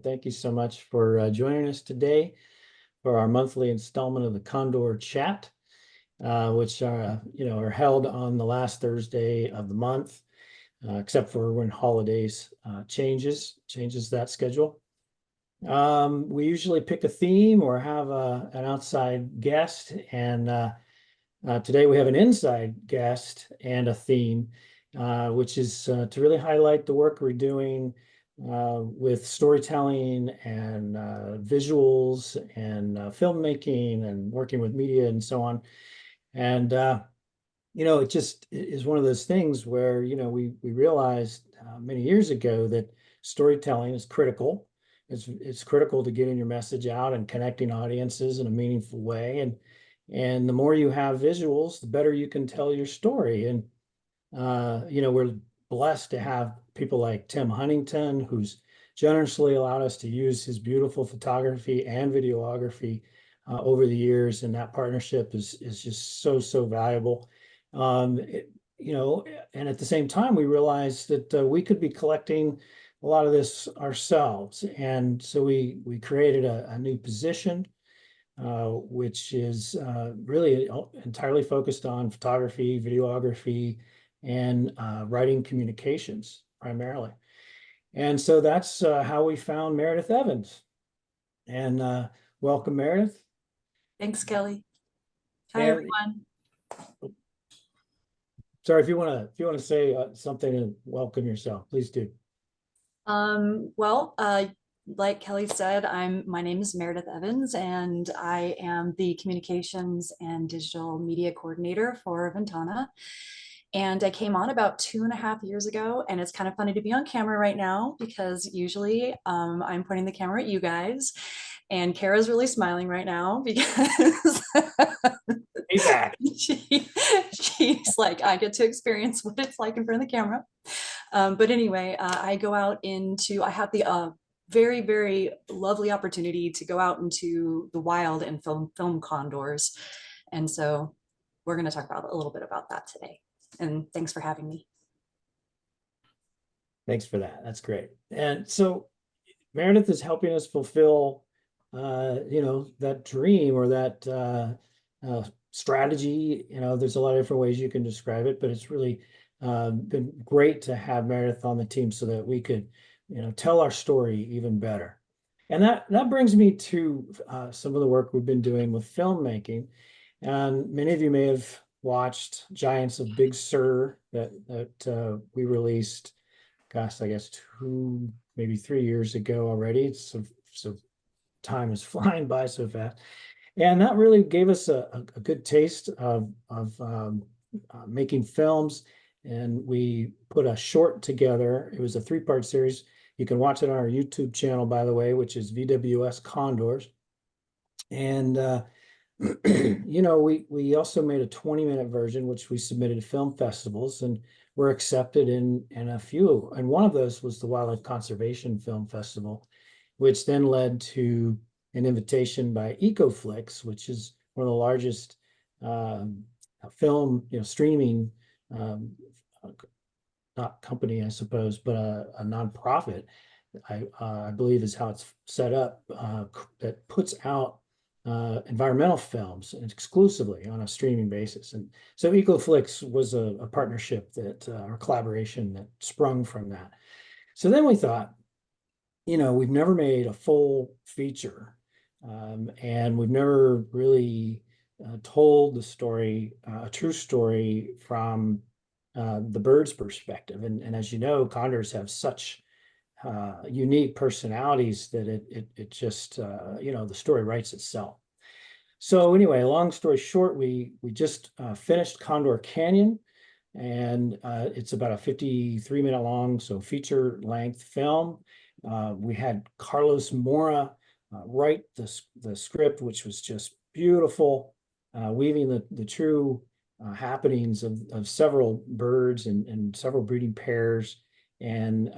Thank you so much for joining us today for our monthly installment of the Condor Chat, which are held on the last Thursday of the month, except for when holidays changes that schedule. We usually pick a theme or have an outside guest, and today we have an inside guest and a theme, which is to really highlight the work we're doing with storytelling and visuals and filmmaking and working with media and so on. And it just is one of those things where we realized many years ago that storytelling is critical. It's critical to getting your message out and connecting audiences in a meaningful way. And the more you have visuals, the better you can tell your story. And we're blessed to have people like Tim Huntington, who's generously allowed us to use his beautiful photography and videography over the years, and that partnership is just so valuable. And at the same time, we realized that we could be collecting a lot of this ourselves, and so we created a new position, which is really entirely focused on photography, videography, and writing communications primarily. And so that's how we found Meredith Evans. And welcome, Meredith. Thanks, Kelly. Hi, everyone. Sorry, if you want to say something and welcome yourself, please do. Like Kelly said, my name is Meredith Evans, and I am the communications and digital media coordinator for Ventana. And I came on about 2.5 years ago, and it's kind of funny to be on camera right now because usually I'm pointing the camera at you guys, and Kara's really smiling right now because she's like, I get to experience what it's like in front of the camera. But anyway, I have the very, very lovely opportunity to go out into the wild and film condors. And so we're going to talk about a little bit about that today. And thanks for having me. Thanks for that. That's great. And so Meredith is helping us fulfill, that dream or that strategy. There's a lot of different ways you can describe it, but it's really been great to have Meredith on the team so that we could, tell our story even better. And that brings me to some of the work we've been doing with filmmaking. And many of you may have watched Giants of Big Sur that we released, gosh, I guess 2, maybe 3 years ago already. So time is flying by so fast. And that really gave us a good taste of making films. And we put a short together. It was a 3-part series. You can watch it on our YouTube channel, by the way, which is VWS Condors. And we also made a 20-minute version, which we submitted to film festivals, and were accepted in a few. And one of those was the Wildlife Conservation Film Festival, which then led to an invitation by EcoFlix, which is one of the largest film streaming not company, I suppose, but a nonprofit, I believe is how it's set up, that puts out environmental films exclusively on a streaming basis. And so EcoFlix was a partnership or collaboration that sprung from that. So then we thought, we've never made a full feature, and we've never really told the story, a true story from the bird's perspective. And as you know, condors have such unique personalities that it just, the story writes itself. So anyway, long story short, we just finished Condor Canyon, and it's about a 53-minute long, so feature length film. We had Carlos Mora write the script, which was just beautiful, weaving the true happenings of several birds and several breeding pairs. And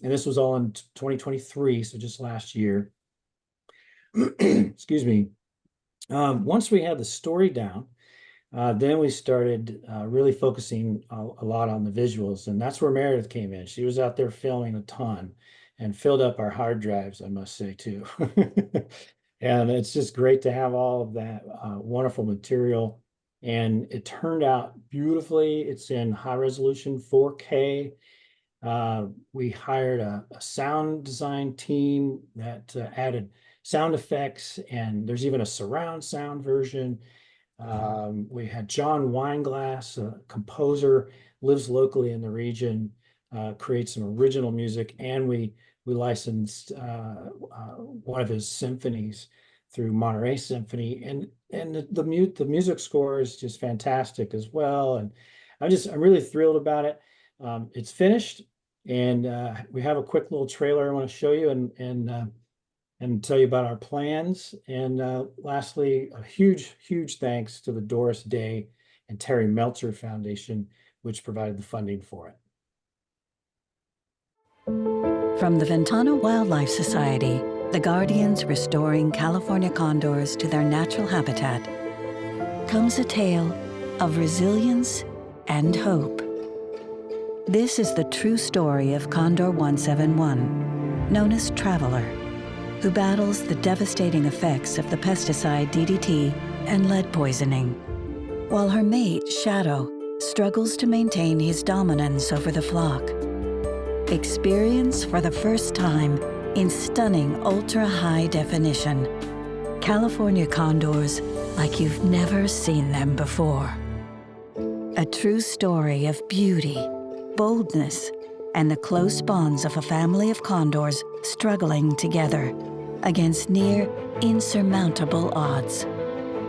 this was all in 2023, so just last year. Excuse me. Once we had the story down, then we started really focusing a lot on the visuals, and that's where Meredith came in. She was out there filming a ton, and filled up our hard drives, I must say too. And it's just great to have all of that wonderful material. And it turned out beautifully. It's in high resolution 4K. We hired a sound design team that added sound effects, and there's even a surround sound version. We had John Weinglass, a composer, lives locally in the region, creates some original music, and we licensed one of his symphonies through Monterey Symphony, and the music score is just fantastic as well. And I'm really thrilled about it. It's finished, and we have a quick little trailer I want to show you, and tell you about our plans. And lastly, a huge thanks to the Doris Day and Terry Meltzer Foundation, which provided the funding for it. From the Ventana Wildlife Society, the guardians restoring California condors to their natural habitat, comes a tale of resilience and hope. This is the true story of Condor 171, known as Traveler, who battles the devastating effects of the pesticide DDT and lead poisoning, while her mate, Shadow, struggles to maintain his dominance over the flock. Experience for the first time in stunning ultra-high definition California condors like you've never seen them before. A true story of beauty, boldness, and the close bonds of a family of condors struggling together against near insurmountable odds.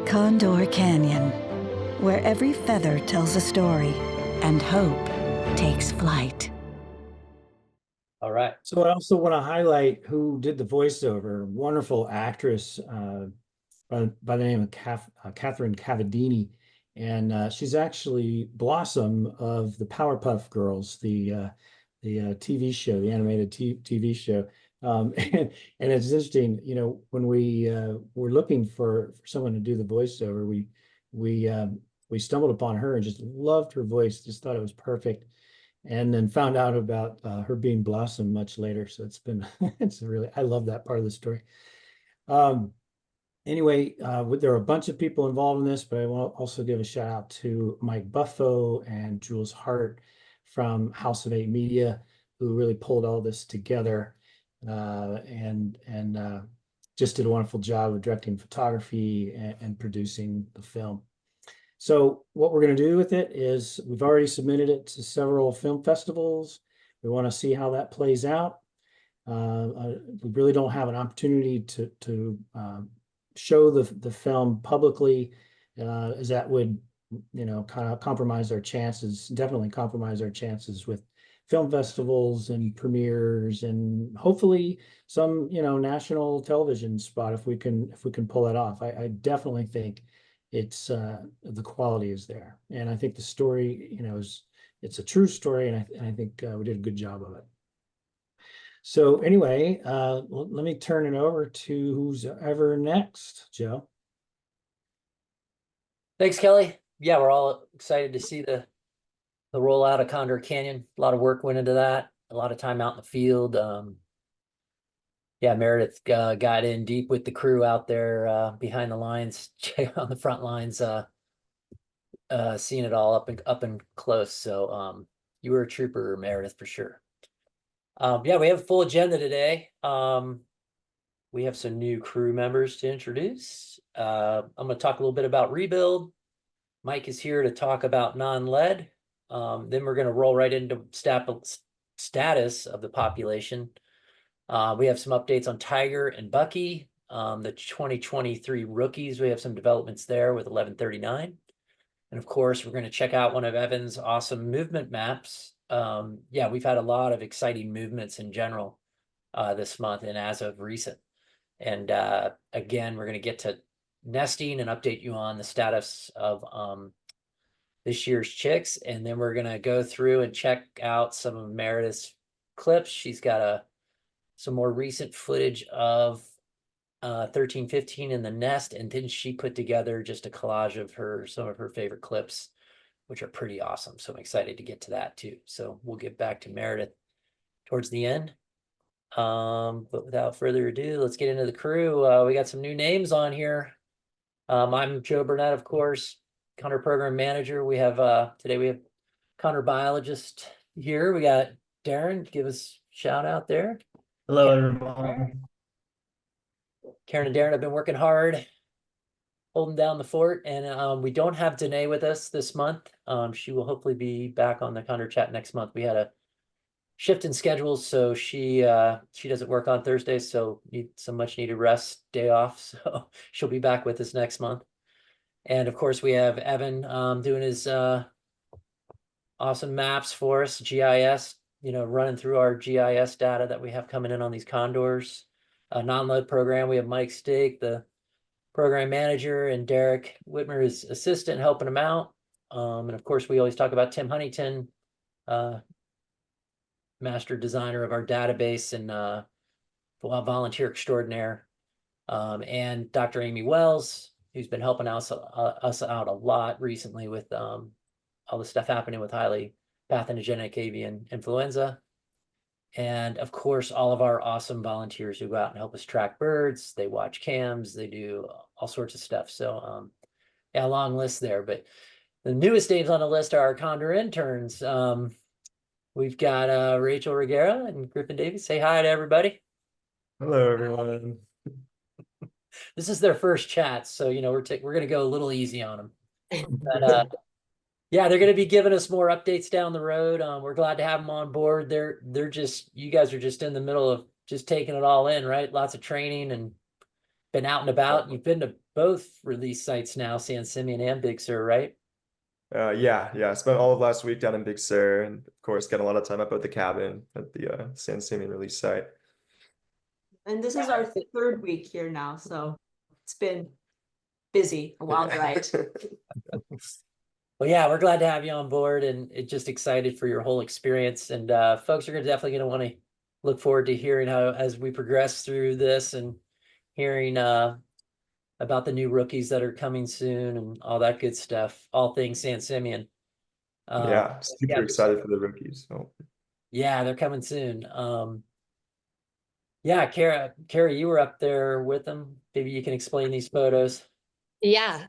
Condor Canyon, where every feather tells a story and hope takes flight. All right. So I also want to highlight who did the voiceover. Wonderful actress by the name of Catherine Cavadini, and she's actually Blossom of the Powerpuff Girls, the TV show, the animated TV show. And it's interesting, you know, when we were looking for someone to do the voiceover, we stumbled upon her and just loved her voice, just thought it was perfect. And then found out about her being Blossom much later. So it's been, I love that part of the story. Anyway, there are a bunch of people involved in this, but I want to also give a shout out to Mike Buffo and Jules Hart from House of 8 Media, who really pulled all this together and just did a wonderful job of directing photography and producing the film. So what we're going to do with it is we've already submitted it to several film festivals. We want to see how that plays out. We really don't have an opportunity to show the film publicly, as that would, you know, kind of compromise our chances, definitely compromise our chances with film festivals and premieres, and hopefully some, you know, national television spot if we can pull that off. I definitely think it's the quality is there, and I think the story, you know, it's a true story, and I think we did a good job of it. So anyway, let me turn it over to who's ever next. Joe. Thanks, Kelly. Yeah, we're all excited to see the rollout of Condor Canyon. A lot of work went into that, a lot of time out in the field. Yeah, Meredith got in deep with the crew out there behind the lines, on the front lines, seeing it all up and close. So you were a trooper, Meredith, for sure. Yeah, we have a full agenda today. We have some new crew members to introduce. I'm going to talk a little bit about rebuild. Mike is here to talk about non-lead. Then we're going to roll right into status of the population. We have some updates on Tiger and Bucky, the 2023 rookies. We have some developments there with 1139. And of course, we're going to check out one of Evan's awesome movement maps. Yeah, we've had a lot of exciting movements in general this month and as of recent. And again, we're going to get to nesting and update you on the status of this year's chicks. And then we're going to go through and check out some of Meredith's clips. She's got some more recent footage of 1315 in the nest, and then she put together just a collage of some of her favorite clips, which are pretty awesome. So I'm excited to get to that too. So we'll get back to Meredith towards the end. But without further ado, let's get into the crew. We got some new names on here. I'm Joe Burnett, of course, Condor Program Manager. We have today we have Condor Biologist here. We got Darren. Give us a shout out there. Hello, everyone. Karen and Darren have been working hard, holding down the fort, and we don't have Danae with us this month. She will hopefully be back on the Condor Chat next month. We had a shift in schedules, so she doesn't work on Thursdays, so need some much needed rest, day off. So she'll be back with us next month. And of course, we have Evan doing his awesome maps for us, GIS, running through our GIS data that we have coming in on these Condors. Non-load program, we have Mike Stake, the program manager, and Derek Whitmer, his assistant, helping him out. And of course, we always talk about Tim Huntington, master designer of our database and volunteer extraordinaire, and Dr. Amy Wells, who's been helping us out a lot recently with all the stuff happening with highly pathogenic avian influenza. And of course, all of our awesome volunteers who go out and help us track birds. They watch cams, they do all sorts of stuff. So yeah, long list there. But the newest names on the list are our Condor interns. We've got Rachel Reguera and Griffin Davies. Say hi to everybody. Hello, everyone. This is their first chat, so we're going to go a little easy on them. But yeah, they're going to be giving us more updates down the road. We're glad to have them on board. They're just, you guys are just in the middle of just taking it all in, right? Lots of training and been out and about. You've been to both release sites now, San Simeon and Big Sur, right? Yeah. Spent all of last week down in Big Sur, and of course, got a lot of time up at the cabin at the San Simeon release site. And this is our third week here now, so it's been busy, a wild ride. Well, yeah, we're glad to have you on board, and just excited for your whole experience. And folks are definitely going to want to look forward to hearing how, as we progress through this, and hearing about the new rookies that are coming soon and all that good stuff. All things San Simeon. Yeah, super excited for the rookies. So. Yeah, they're coming soon. Yeah, Kara, you were up there with them. Maybe you can explain these photos. Yeah,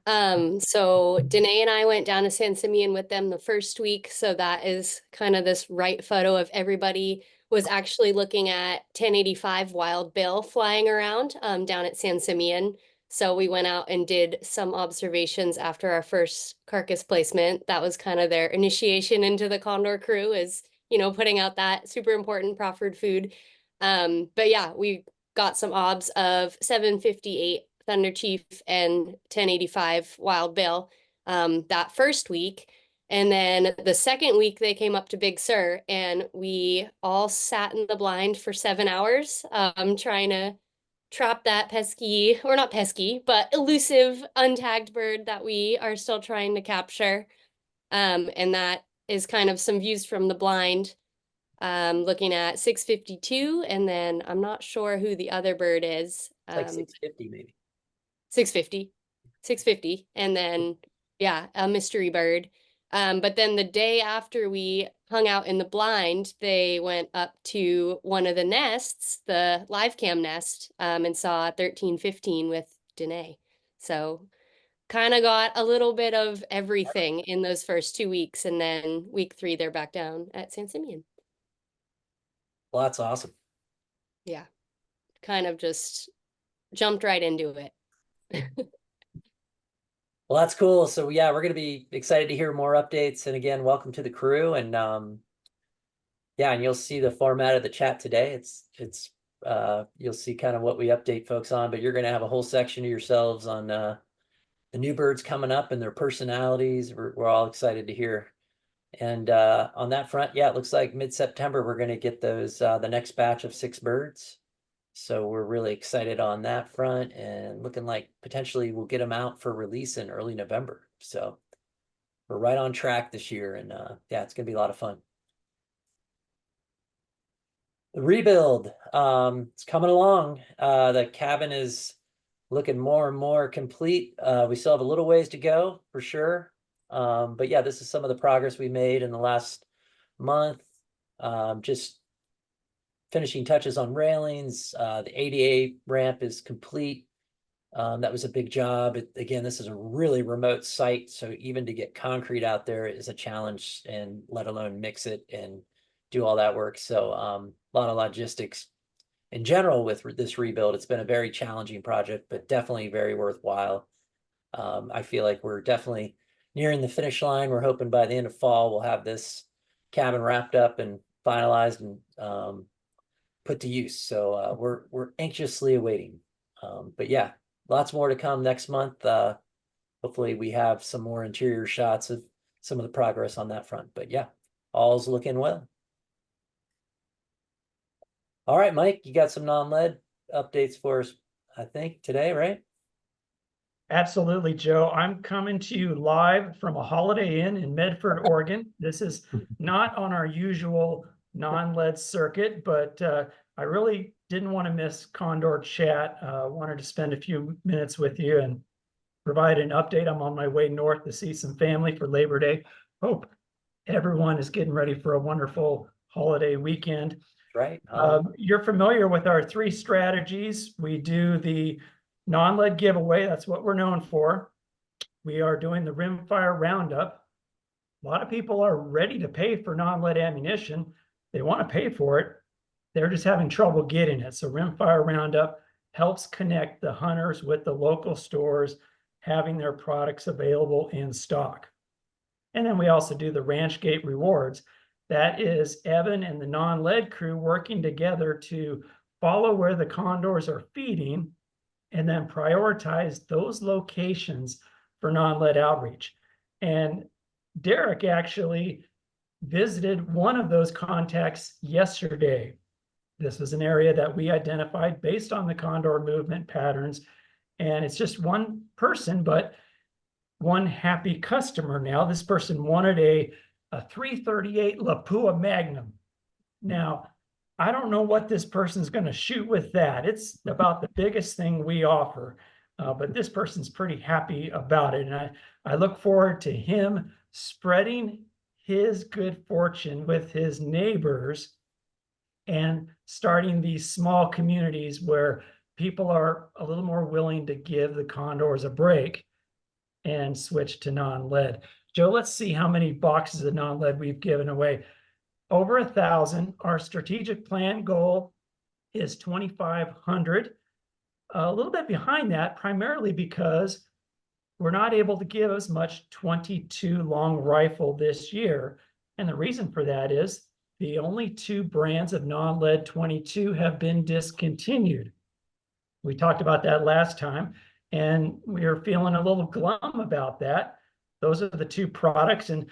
so Danae and I went down to San Simeon with them the first week. So that is kind of this right photo of everybody was actually looking at 1085 wild bill flying around down at San Simeon. So we went out and did some observations after our first carcass placement. That was kind of their initiation into the Condor crew, is, putting out that super important proffered food. But yeah, we got some obs of 758 Thunder Chief and 1085 Wild Bill that first week. And then the second week they came up to Big Sur, and we all sat in the blind for 7 hours trying to trap that pesky, or not pesky, but elusive untagged bird that we are still trying to capture. And that is kind of some views from the blind, looking at 652, and then I'm not sure who the other bird is. It's like 650 maybe. 650, and then yeah, a mystery bird. But then the day after we hung out in the blind, they went up to one of the nests, the live cam nest, and saw 1315 with Danae. So kind of got a little bit of everything in those first 2 weeks, and then week 3 they're back down at San Simeon. Well, that's awesome. Yeah, kind of just jumped right into it. Well, that's cool. So yeah, we're going to be excited to hear more updates. And again, welcome to the crew. And yeah, and you'll see the format of the chat today. It's you'll see kind of what we update folks on, but you're going to have a whole section of yourselves on the new birds coming up and their personalities. We're all excited to hear. And on that front, yeah, it looks like mid-September we're going to get those the next batch of 6 birds. So we're really excited on that front, and looking like potentially we'll get them out for release in early November. So we're right on track this year, and yeah, it's gonna be a lot of fun. The rebuild, it's coming along. The cabin is looking more and more complete. We still have a little ways to go for sure. But yeah, this is some of the progress we made in the last month. Just finishing touches on railings. The ADA ramp is complete. That was a big job. Again, this is a really remote site, so even to get concrete out there is a challenge, and let alone mix it and do all that work. So a lot of logistics in general with this rebuild. It's been a very challenging project, but definitely very worthwhile. I feel like we're definitely nearing the finish line. We're hoping by the end of fall we'll have this cabin wrapped up and finalized and put to use. So we're anxiously awaiting. But yeah, lots more to come next month. Hopefully we have some more interior shots of some of the progress on that front. But yeah, all's looking well. All right, Mike, you got some non-lead updates for us, I think, today, right? Absolutely, Joe. I'm coming to you live from a Holiday Inn in Medford, Oregon. This is not on our usual non-lead circuit, but I really didn't want to miss Condor Chat. Wanted to spend a few minutes with you and provide an update. I'm on my way north to see some family for Labor Day. Hope everyone is getting ready for a wonderful holiday weekend. Right. You're familiar with our 3 strategies. We do the non-lead giveaway. That's what we're known for. We are doing the rimfire roundup. A lot of people are ready to pay for non-lead ammunition. They want to pay for it. They're just having trouble getting it. So rimfire roundup helps connect the hunters with the local stores, having their products available in stock. And then we also do the Ranch Gate rewards. That is Evan and the non-lead crew working together to follow where the condors are feeding and then prioritize those locations for non-lead outreach. And Derek actually visited one of those contacts yesterday. This was an area that we identified based on the condor movement patterns. And it's just one person, but one happy customer now. This person wanted a 338 Lapua Magnum. Now, I don't know what this person's going to shoot with that. It's about the biggest thing we offer, but this person's pretty happy about it. And I look forward to him spreading his good fortune with his neighbors and starting these small communities where people are a little more willing to give the condors a break and switch to non-lead. Joe, let's see how many boxes of non-lead we've given away. Over 1,000. Our strategic plan goal is 2,500. A little bit behind that, primarily because we're not able to give as much 22 long rifle this year. And the reason for that is the only 2 brands of non-lead 22 have been discontinued. We talked about that last time, and we are feeling a little glum about that. Those are the 2 products. And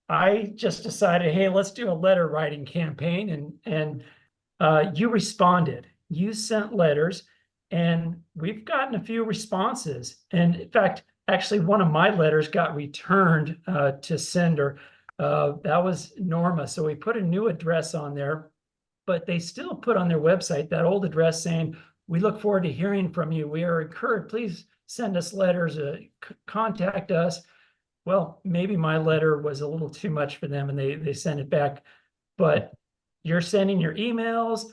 I just decided, hey, let's do a letter writing campaign. And you responded. You sent letters, and we've gotten a few responses. And in fact, actually, one of my letters got returned to sender. That was Norma. So we put a new address on there, but they still put on their website that old address saying, we look forward to hearing from you. We are encouraged. Please send us letters, contact us. Well, maybe my letter was a little too much for them and they sent it back, but you're sending your emails.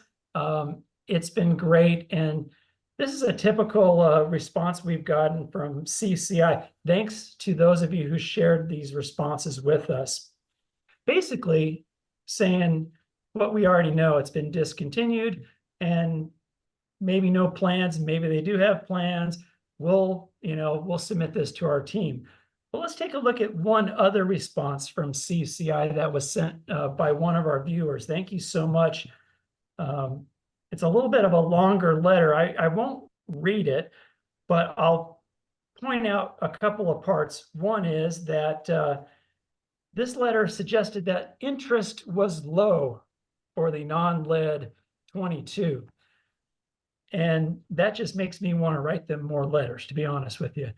It's been great. And this is a typical response we've gotten from CCI. Thanks to those of you who shared these responses with us. Basically saying what we already know, it's been discontinued and maybe no plans. Maybe they do have plans. We'll submit this to our team. Well, let's take a look at one other response from CCI that was sent by one of our viewers. Thank you so much. It's a little bit of a longer letter. I won't read it, but I'll point out a couple of parts. One is that this letter suggested that interest was low for the non-lead 22. And that just makes me want to write them more letters, to be honest with you.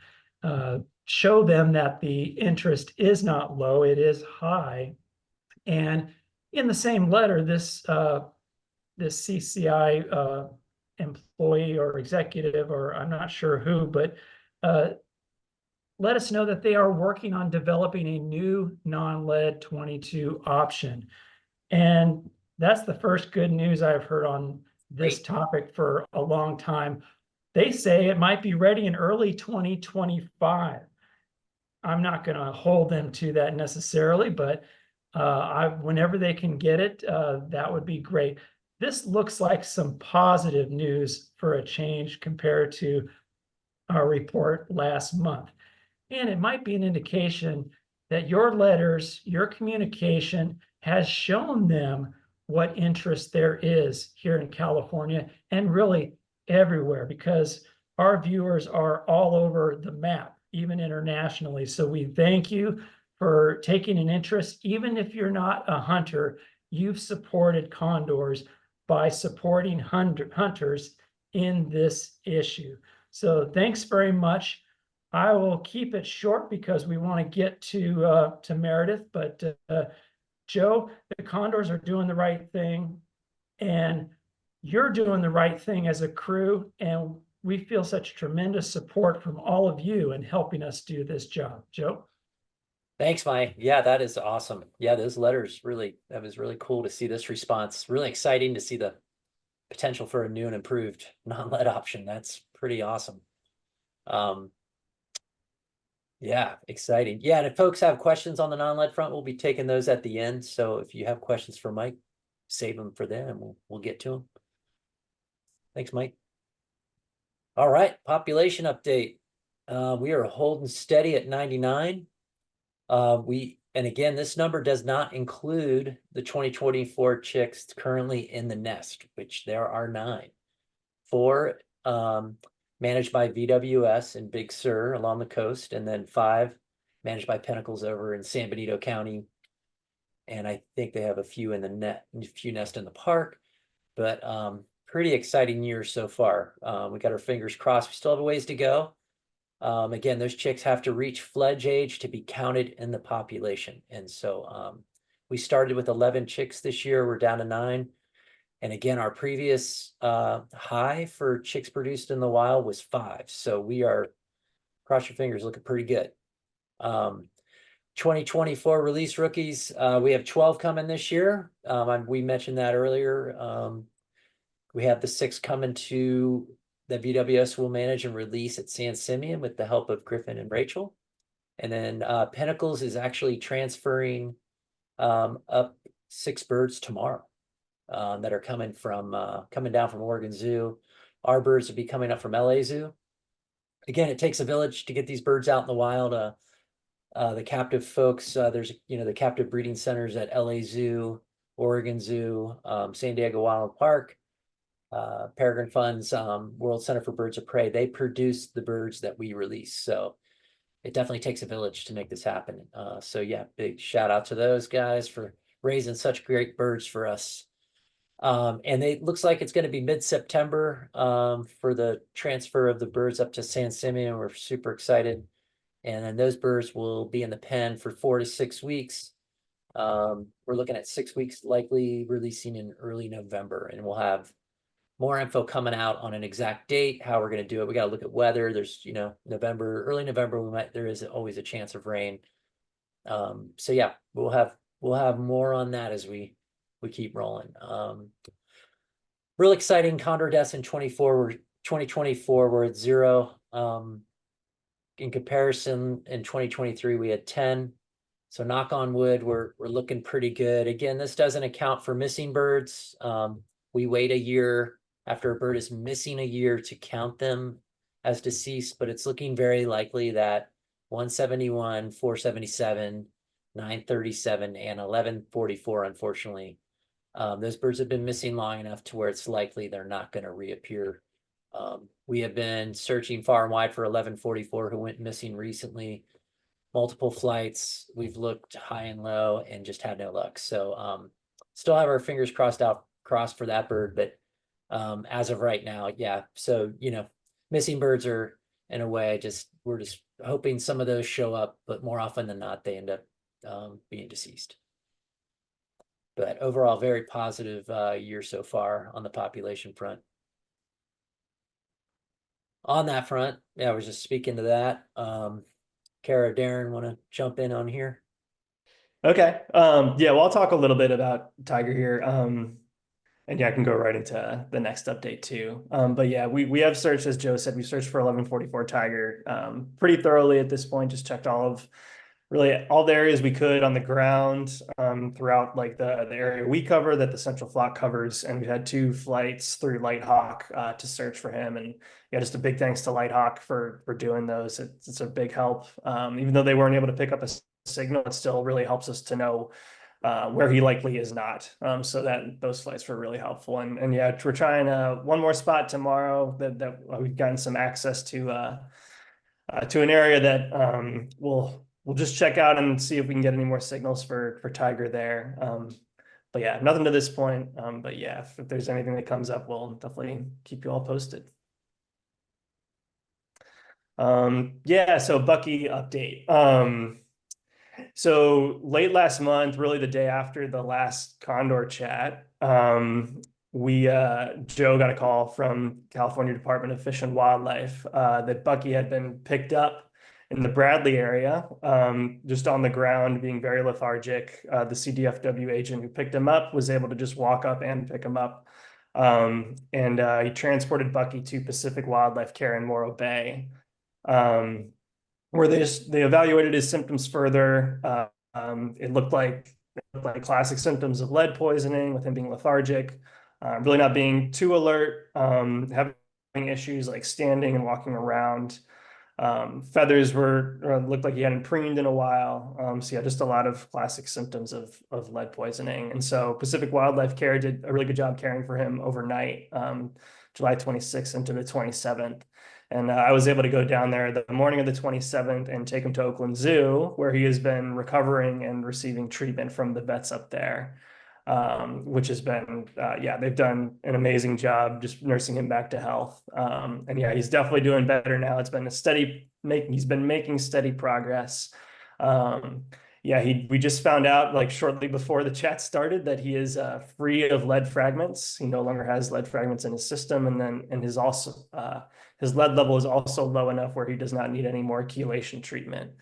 Show them that the interest is not low, it is high. And in the same letter, this CCI employee or executive, or I'm not sure who, but let us know that they are working on developing a new non-lead 22 option. And that's the first good news I've heard on this Great. topic for a long time. They say it might be ready in early 2025. I'm not going to hold them to that necessarily, but whenever they can get it, that would be great. This looks like some positive news for a change compared to our report last month. And it might be an indication that your letters, your communication has shown them what interest there is here in California and really everywhere, because our viewers are all over the map, even internationally. So we thank you for taking an interest. Even if you're not a hunter, you've supported condors by supporting hunters in this issue. So thanks very much. I will keep it short because we want to get to Meredith, but Joe, the Condors are doing the right thing, and you're doing the right thing as a crew, and we feel such tremendous support from all of you in helping us do this job. Joe? Thanks, Mike. Yeah, that is awesome. Yeah, those letters really, that was really cool to see this response. Really exciting to see the potential for a new and improved non-lead option. That's pretty awesome. Yeah, exciting. Yeah, and if folks have questions on the non-lead front, we'll be taking those at the end. So if you have questions for Mike, save them for then, and we'll get to them. Thanks, Mike. All right, population update. We are holding steady at 99. And again, this number does not include the 2024 chicks currently in the nest, which there are 9. 4 managed by VWS in Big Sur along the coast, and then 5 managed by Pinnacles over in San Benito County. And I think they have a few in the nest in the park, but pretty exciting year so far. We got our fingers crossed. We still have a ways to go. Again, those chicks have to reach fledge age to be counted in the population. And so we started with 11 chicks this year. We're down to 9. And again, our previous high for chicks produced in the wild was 5. So we are, cross your fingers, looking pretty good. 2024 release rookies, we have 12 coming this year. We mentioned that earlier. We have the 6 coming to that VWS will manage and release at San Simeon with the help of Griffin and Rachel. And then Pinnacles is actually transferring up 6 birds tomorrow. That are coming down from Oregon Zoo. Our birds will be coming up from LA Zoo. Again, it takes a village to get these birds out in the wild. The captive folks, there's the captive breeding centers at LA Zoo, Oregon Zoo, San Diego Wild Park, Peregrine Funds, World Center for Birds of Prey. They produce the birds that we release. So it definitely takes a village to make this happen. So yeah, big shout out to those guys for raising such great birds for us. And it looks like it's going to be mid-September for the transfer of the birds up to San Simeon. We're super excited. And then those birds will be in the pen for 4 to 6 weeks. We're looking at 6 weeks, likely releasing in early November. And we'll have more info coming out on an exact date, how we're going to do it. We got to look at weather. There's, November, early November, there is always a chance of rain. So yeah, we'll have more on that as we keep rolling. Real exciting Condor deaths in 2024. We're at 0. In comparison, in 2023, we had 10. So knock on wood, we're looking pretty good. Again, this doesn't account for missing birds. We wait a year after a bird is missing a year to count them as deceased, but it's looking very likely that 171, 477, 937, and 1144, unfortunately, those birds have been missing long enough to where it's likely they're not going to reappear. We have been searching far and wide for 1144 who went missing recently. Multiple flights. We've looked high and low and just had no luck. So still have our fingers crossed for that bird, but as of right now, yeah. So missing birds are, in a way, we're just hoping some of those show up, but more often than not, they end up being deceased. But overall, very positive year so far on the population front. On that front, yeah, I was just speaking to that. Kara, Darren, want to jump in on here? Okay. Yeah, well, I'll talk a little bit about Tiger here. And yeah, I can go right into the next update too. But yeah, we have searched, as Joe said, we searched for 1144 Tiger pretty thoroughly at this point, just checked really all the areas we could on the ground throughout like the area we cover that the central flock covers. And we had 2 flights through Lighthawk to search for him. And yeah, just a big thanks to Lighthawk for doing those. It's a big help. Even though they weren't able to pick up a signal, it still really helps us to know where he likely is not. So that those flights were really helpful. And yeah, we're trying one more spot tomorrow that we've gotten some access to an area that we'll just check out and see if we can get any more signals for Tiger there. But yeah, nothing to this point. But yeah, if there's anything that comes up, we'll definitely keep you all posted. Yeah, so Bucky update. So late last month, really the day after the last Condor chat, Joe got a call from California Department of Fish and Wildlife that Bucky had been picked up in the Bradley area, just on the ground, being very lethargic. The CDFW agent who picked him up was able to just walk up and pick him up. And he transported Bucky to Pacific Wildlife Care in Morro Bay, where they evaluated his symptoms further. It looked like classic symptoms of lead poisoning, with him being lethargic, really not being too alert, having issues like standing and walking around. Feathers looked like he hadn't preened in a while. So yeah, just a lot of classic symptoms of lead poisoning. And so Pacific Wildlife Care did a really good job caring for him overnight, July 26th into the 27th. And I was able to go down there the morning of the 27th and take him to Oakland Zoo, where he has been recovering and receiving treatment from the vets up there, which has been, yeah, they've done an amazing job just nursing him back to health. And yeah, he's definitely doing better now. It's been he's been making steady progress. Yeah, we just found out like shortly before the chat started that he is free of lead fragments. He no longer has lead fragments in his system, and his lead level is also low enough where he does not need any more chelation treatment.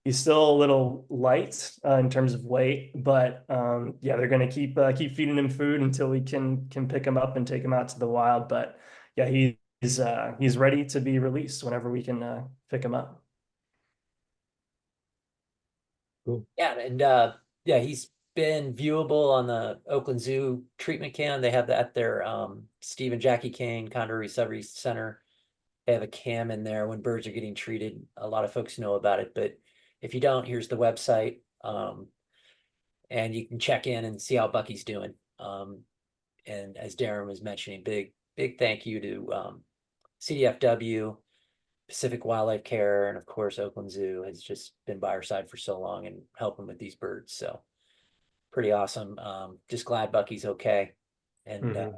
He's still a little light in terms of weight, but yeah, they're going to keep feeding him food until we can pick him up and take him out to the wild. But yeah, he's ready to be released whenever we can pick him up. Cool. Yeah, and yeah, he's been viewable on the Oakland Zoo treatment cam. They have that at their Steve and Jackie Kane Condor Recovery Center. They have a cam in there when birds are getting treated. A lot of folks know about it, but if you don't, here's the website, and you can check in and see how Bucky's doing. And as Darren was mentioning, big thank you to CDFW, Pacific Wildlife Care, and of course Oakland Zoo has just been by our side for so long and helping with these birds. So pretty awesome. Just glad Bucky's okay, and yeah,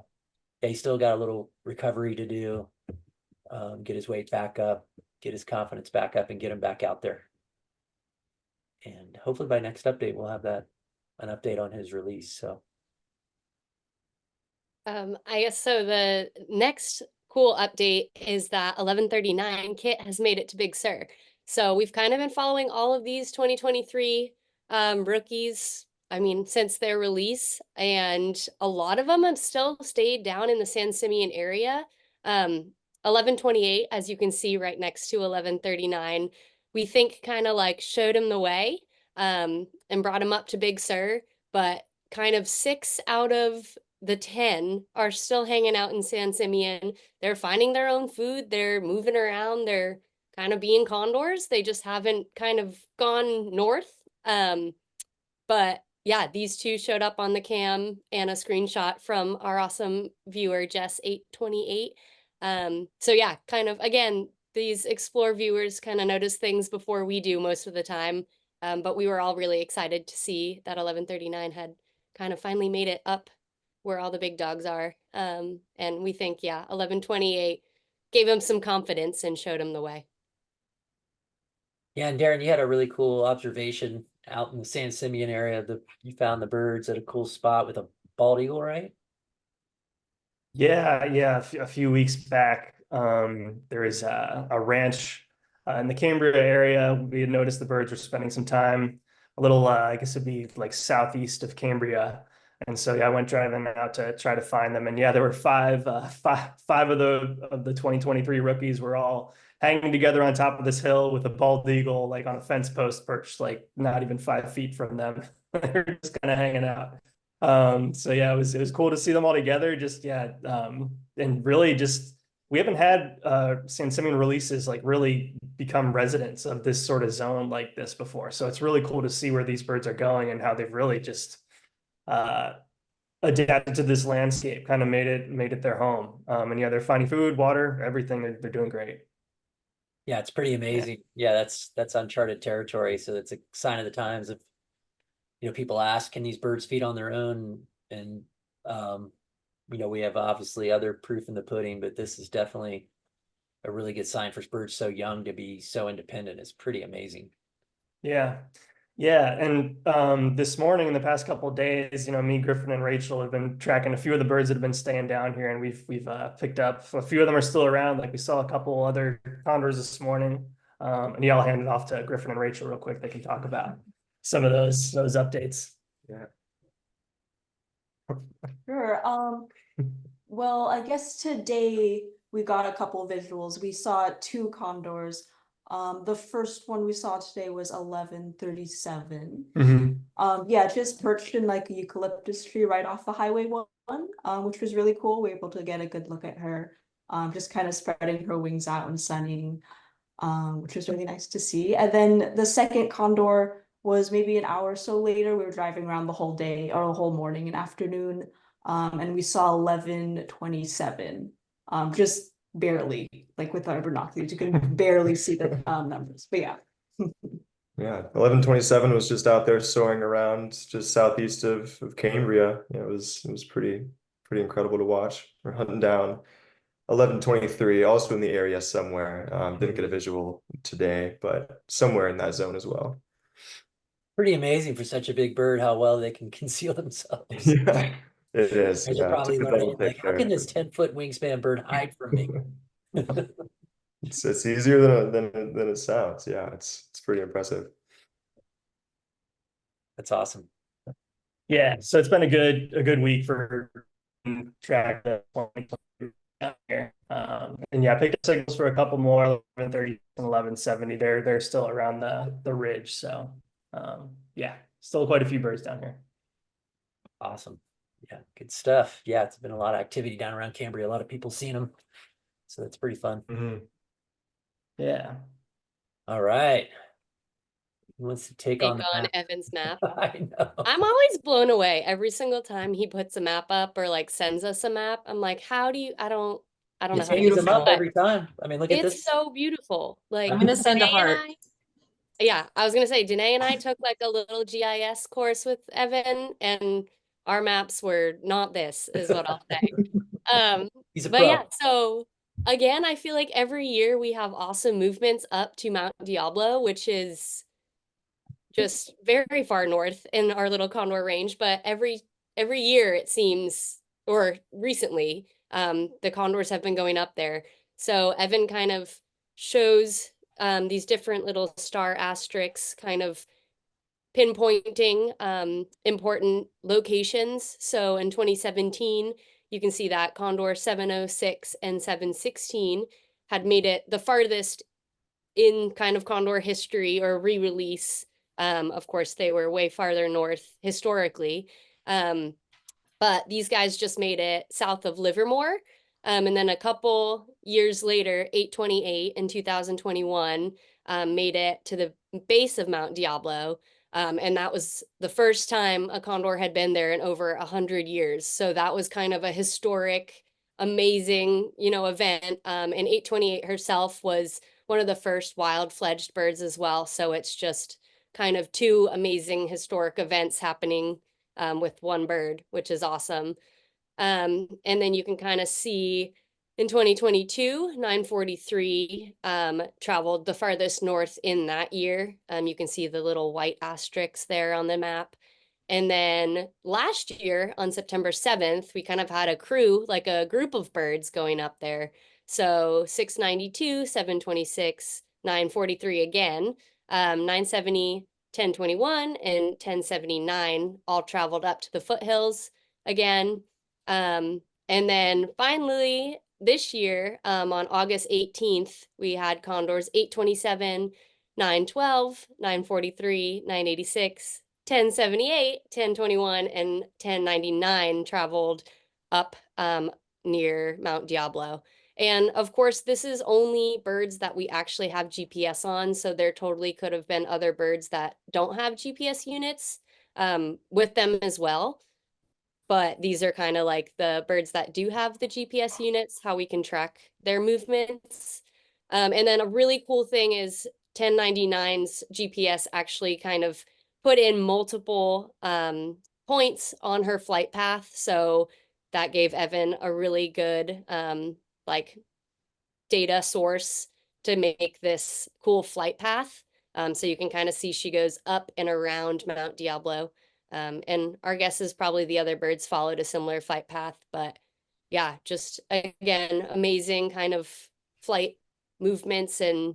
he's still got a little recovery to do. Get his weight back up, get his confidence back up, and get him back out there. And hopefully by next update, we'll have an update on his release. So I guess so. The next cool update is that 1139 kit has made it to Big Sur. So we've kind of been following all of these 2023 rookies, I mean, since their release, and a lot of them have still stayed down in the San Simeon area. 1128, as you can see right next to 1139, we think kind of like showed him the way and brought him up to Big Sur, but kind of 6 out of the 10 are still hanging out in San Simeon. They're finding their own food. They're moving around. They're kind of being condors. They just haven't kind of gone north. But yeah, these 2 showed up on the cam and a screenshot from our awesome viewer, Jess828. So yeah, kind of, again, these explore viewers kind of notice things before we do most of the time. But we were all really excited to see that 1139 had kind of finally made it up where all the big dogs are. And we think, yeah, 1128 gave him some confidence and showed him the way. yeah, and Darren, you had a really cool observation out in the San Simeon area. You found the birds at a cool spot with a bald eagle, right? Yeah, a few weeks back, there is a ranch in the Cambria area. We had noticed the birds were spending some time a little, I guess it'd be like southeast of Cambria. And so yeah, I went driving out to try to find them. And yeah, there were five of the 2023 rookies were all hanging together on top of this hill with a bald eagle like on a fence post perched like not even 5 feet from them. They're just kind of hanging out. So yeah, it was cool to see them all together. Just yeah, and really just we haven't had San Simeon releases like really become residents of this sort of zone like this before. So it's really cool to see where these birds are going and how they've really just adapted to this landscape, kind of made it their home. And yeah, they're finding food, water, everything. They're doing great. Yeah, it's pretty amazing. Yeah, that's uncharted territory. So it's a sign of the times of, people ask, can these birds feed on their own? And we have obviously other proof in the pudding, but this is definitely a really good sign for birds so young to be so independent. It's pretty amazing. Yeah. Yeah. And this morning, in the past couple of days, me, Griffin, and Rachel have been tracking a few of the birds that have been staying down here, and we've picked up a few of them are still around. Like we saw a couple other condors this morning. And yeah, I'll hand it off to Griffin and Rachel real quick. They can talk about some of those updates. Yeah. Sure. Well, I guess today we got a couple of visuals. We saw 2 condors. The first one we saw today was 1137. Yeah, just perched in like a eucalyptus tree right off the highway one, which was really cool. We were able to get a good look at her, just kind of spreading her wings out and sunning, which was really nice to see. And then the second condor was maybe an hour or so later. We were driving around the whole day or the whole morning and afternoon, and we saw 1127, just barely, like with our binoculars, you can barely see the numbers, but yeah. Yeah, 1127 was just out there soaring around just southeast of Cambria. It was pretty incredible to watch. We're hunting down 1123, also in the area somewhere. Didn't get a visual today, but somewhere in that zone as well. Pretty amazing for such a big bird how well they can conceal themselves. Yeah, it is. Guys Yeah, are probably took a learning double like, take how there. can this 10-foot wingspan bird hide from me? It's easier than it sounds. Yeah, it's pretty impressive. That's awesome. Yeah, so it's been a good week for track out here. And yeah, I picked up signals for a couple more, 1130 and 1170. They're still around the ridge. So yeah, still quite a few birds down here. Awesome. Yeah, good stuff. Yeah, it's been a lot of activity down around Cambria. A lot of people seeing them. So that's pretty fun. Yeah. All right. Who wants to take on the map? Evan's map. I know. I'm always blown away every single time he puts a map up or like sends us a map. I'm like, how do you, I don't know He how to changes do them up that. every time. I mean, look at It's this. so beautiful. Like I'm gonna send a Danae and heart. yeah, I was gonna say Danae and I took like a little GIS course with Evan, and our maps were not this, is what I'll say. He's a But pro. yeah, so again, I feel like every year we have awesome movements up to Mount Diablo, which is just very far north in our little Condor range. But every year it seems, or recently, the Condors have been going up there. So Evan kind of shows these different little star asterisks kind of pinpointing important locations. So in 2017, you can see that Condor 706 and 716 had made it the farthest in kind of Condor history or re-release. Of course, they were way farther north historically. But these guys just made it south of Livermore. And then a couple years later, 828 in 2021, made it to the base of Mount Diablo. And that was the first time a condor had been there in over 100 years. So that was kind of a historic, amazing, event. And 828 herself was one of the first wild fledged birds as well. So it's just kind of 2 amazing historic events happening with one bird, which is awesome. And then you can kind of see in 2022, 943 traveled the farthest north in that year. You can see the little white asterisks there on the map. And then last year on September 7th, we kind of had a crew, like a group of birds going up there. So 692, 726, 943 again, 970, 1021, and 1079 all traveled up to the foothills again. And then finally this year, on August 18th, we had Condors 827, 912, 943, 986, 1078, 1021, and 1099 traveled up near Mount Diablo. And of course, this is only birds that we actually have GPS on, so there totally could have been other birds that don't have GPS units with them as well. But these are kind of like the birds that do have the GPS units, how we can track their movements. And then a really cool thing is 1099's GPS actually kind of put in multiple points on her flight path. So that gave Evan a really good like data source to make this cool flight path. So you can kind of see she goes up and around Mount Diablo. And our guess is probably the other birds followed a similar flight path. But yeah, just again, amazing kind of flight movements. And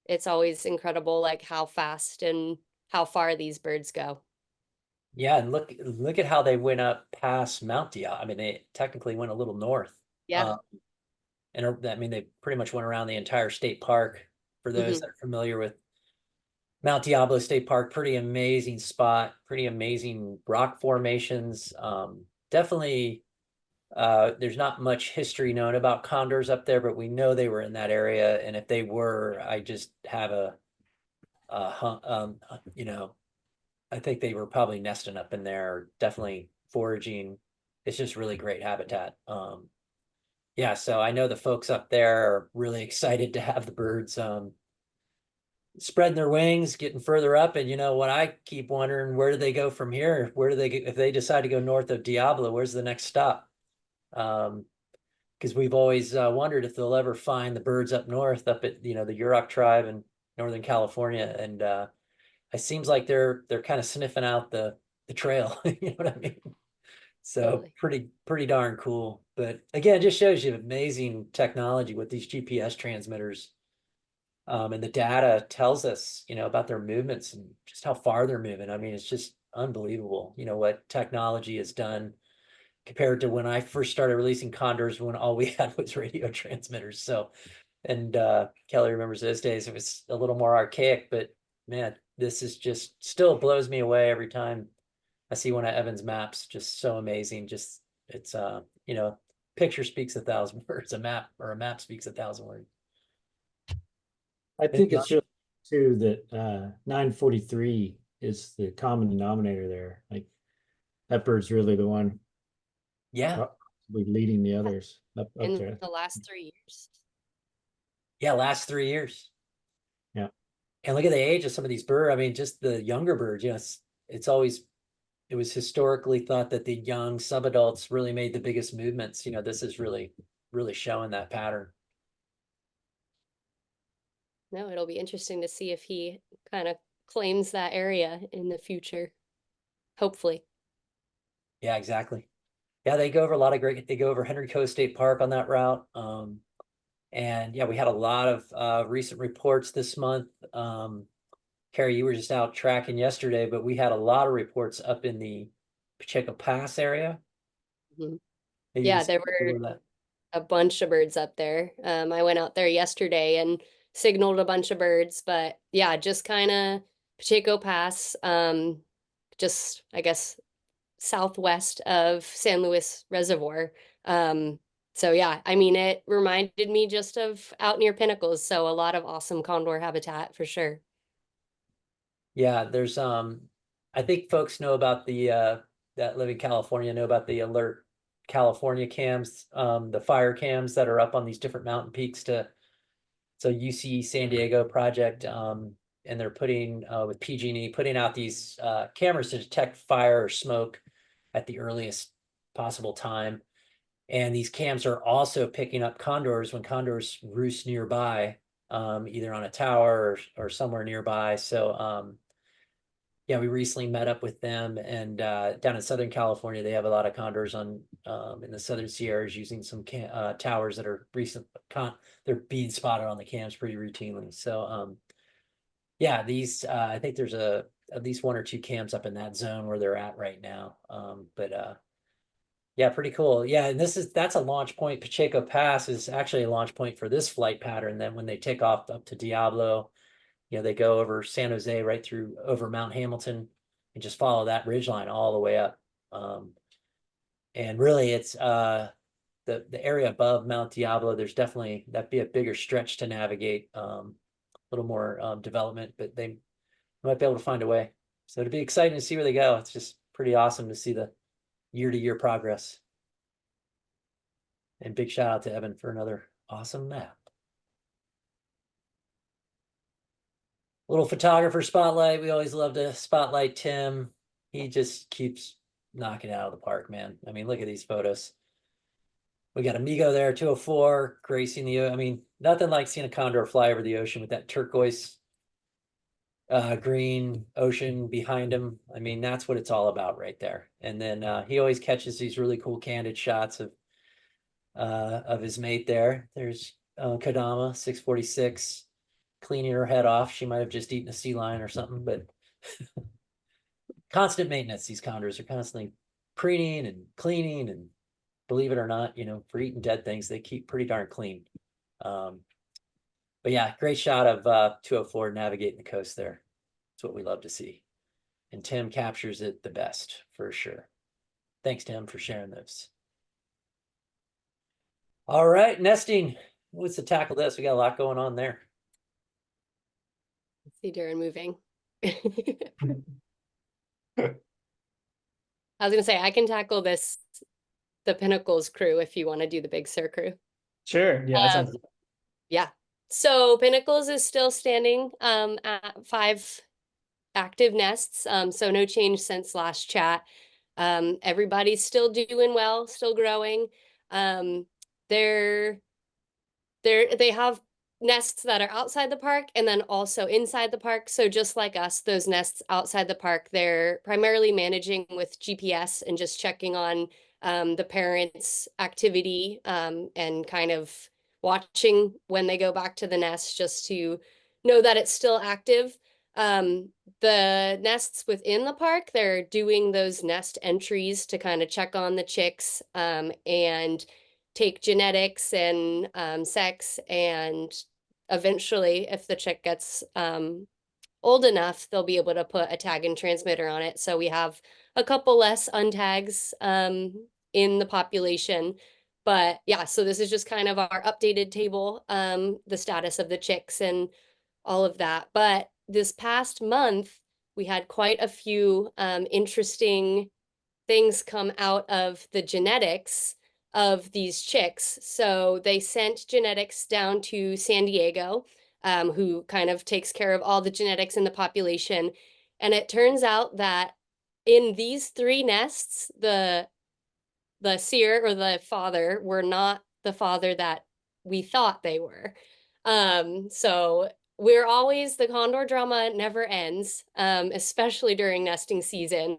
it's always incredible like how fast and how far these birds go. Yeah, and look at how they went up past Mount Diablo. I mean, they technically went a little north. Yeah. And I mean, they pretty much went around the entire state park. For those that are familiar with Mount Diablo State Park, pretty amazing spot, pretty amazing rock formations. Definitely, there's not much history known about condors up there, but we know they were in that area. And if they were, I just have you know, I think they were probably nesting up in there, definitely foraging. It's just really great habitat. Yeah, so I know the folks up there are really excited to have the birds spreading their wings, getting further up. And you know what, I keep wondering, where do they go from here? Where do they get, if they decide to go north of Diablo, where's the next stop? Because we've always wondered if they'll ever find the birds up north, up at, you know, the Yurok tribe in Northern California. And it seems like they're kind of sniffing out the trail. You know what I mean? So Totally. pretty darn cool. But again, it just shows you amazing technology with these GPS transmitters. And the data tells us, you know, about their movements and just how far they're moving. I mean, it's just unbelievable, you know, what technology has done compared to when I first started releasing Condors, when all we had was radio transmitters. So, and Kelly remembers those days, it was a little more archaic, but man, this is just still blows me away every time I see one of Evan's maps. Just so amazing. Just it's you know, picture speaks 1,000 words. A map speaks 1,000 words. I think it's just too that 943 is the common denominator there. Like that bird's really the one Yeah, leading the others up In there. the last 3 years. yeah, last 3 years. Yeah. And look at the age of some of these birds. I mean, just the younger birds, you know, it's always, it was historically thought that the young subadults really made the biggest movements. You know, this is really showing that pattern. No, it'll be interesting to see if he kind of claims that area in the future. Hopefully. Yeah, exactly. Yeah, they go over a lot of they go over Henry Coe State Park on that route. And yeah, we had a lot of recent reports this month. Carrie, you were just out tracking yesterday, but we had a lot of reports up in the Pacheco Pass area. Mhm. Maybe Yeah, just there a little were bit. a bunch of birds up there. I went out there yesterday and signaled a bunch of birds, but yeah, just kind of Pacheco Pass, just I guess southwest of San Luis Reservoir. So yeah, I mean, it reminded me just of out near Pinnacles. So a lot of awesome condor habitat for sure. Yeah, there's I think folks know about the that live in California know about the Alert California cams, the fire cams that are up on these different mountain peaks to, so UC San Diego project, and they're putting with PG&E putting out these cameras to detect fire or smoke at the earliest possible time. And these cams are also picking up condors when condors roost nearby, either on a tower or somewhere nearby. So yeah, we recently met up with them, and down in Southern California, they have a lot of condors on in the Southern Sierras using some towers that are they're being spotted on the cams pretty routinely. So yeah, these I think there's a at least 1 or 2 camps up in that zone where they're at right now. Yeah, pretty cool. Yeah, and that's a launch point. Pacheco Pass is actually a launch point for this flight pattern. Then when they take off up to Diablo, they go over San Jose right through over Mount Hamilton and just follow that ridgeline all the way up. And really it's the area above Mount Diablo, there's definitely that'd be a bigger stretch to navigate, a little more development, but they might be able to find a way. So it'd be exciting to see where they go. It's just pretty awesome to see the year-to-year progress. And big shout out to Evan for another awesome map. Little photographer spotlight. We always love to spotlight Tim. He just keeps knocking it out of the park, man. I mean, look at these photos. We got Amigo there, 204, gracing the, I mean, nothing like seeing a condor fly over the ocean with that turquoise green ocean behind him. I mean, that's what it's all about right there. And then he always catches these really cool candid shots of his mate there. There's Kadama, 646, cleaning her head off. She might have just eaten a sea lion or something, but constant maintenance. These condors are constantly preening and cleaning, and believe it or not, for eating dead things, they keep pretty darn clean. But yeah, great shot of 204 navigating the coast there. That's what we love to see. And Tim captures it the best, for sure. Thanks, Tim, for sharing those. All right, nesting. What's to tackle this? We got a lot going on there. I see Darren moving. I was gonna say I can tackle the Pinnacles crew if you want to do the Big Sur crew. Sure. Yeah, that sounds good. Yeah. So Pinnacles is still standing at 5 active nests. So no change since last chat. Everybody's still doing well, still growing. They have nests that are outside the park and then also inside the park. So just like us, those nests outside the park, they're primarily managing with GPS and just checking on the parents' activity and kind of watching when they go back to the nest just to know that it's still active. The nests within the park, they're doing those nest entries to kind of check on the chicks and take genetics and sex, and eventually if the chick gets old enough, they'll be able to put a tag and transmitter on it. So we have a couple less untags in the population. But yeah, so this is just kind of our updated table, the status of the chicks and all of that. But this past month, we had quite a few interesting things come out of the genetics of these chicks. So they sent genetics down to San Diego, who kind of takes care of all the genetics in the population. And it turns out that in these 3 nests, the seer or the father were not the father that we thought they were. So we're always, the condor drama never ends, especially during nesting season.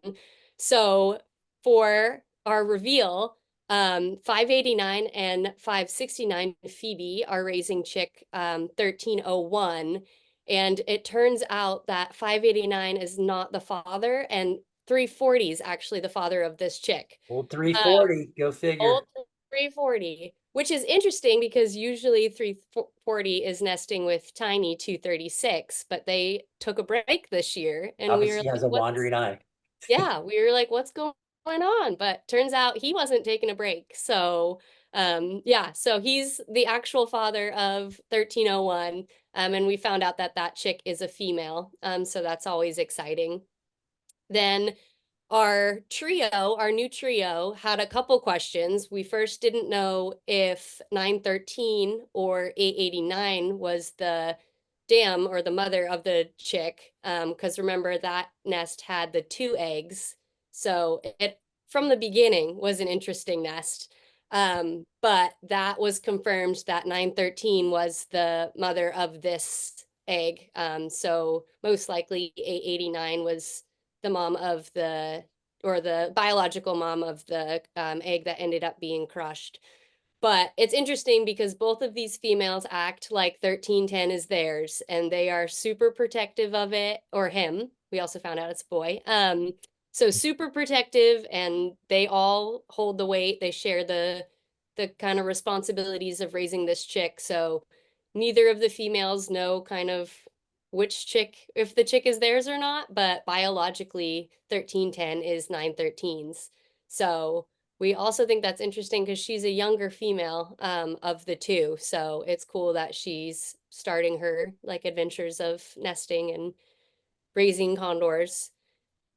So for our reveal, 589 and 569 Phoebe are raising chick 1301. And it turns out that 589 is not the father, and 340 is actually the father of this chick. Old 340, go figure. Old 340, which is interesting because usually 340 is nesting with tiny 236, but they took a break this year, and Obviously we were he has like, a wandering eye. yeah, we were like, what's going on? But turns out he wasn't taking a break. So yeah, so he's the actual father of 1301. And we found out that that chick is a female. So that's always exciting. Then our new trio had a couple questions. We first didn't know if 913 or 889 was the dam or the mother of the chick, because remember that nest had the 2 eggs. So it from the beginning was an interesting nest. But that was confirmed that 913 was the mother of this egg. So most likely 889 was the mom of the biological mom of the egg that ended up being crushed. But it's interesting because both of these females act like 1310 is theirs, and they are super protective of it, or him. we also found out it's a boy. So super protective, and they all hold the weight. They share the kind of responsibilities of raising this chick. So neither of the females know kind of which chick, if the chick is theirs or not, but biologically 1310 is 913's. So we also think that's interesting because she's a younger female of the two. So it's cool that she's starting her like adventures of nesting and raising condors.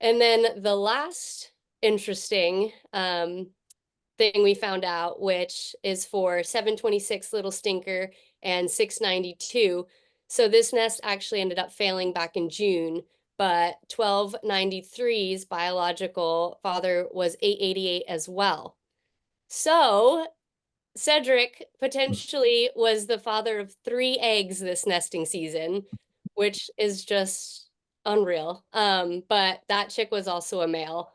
And then the last interesting thing we found out, which is for 726 Little Stinker and 692. So this nest actually ended up failing back in June, but 1293's biological father was 888 as well. So Cedric potentially was the father of 3 eggs this nesting season, which is just unreal. But that chick was also a male.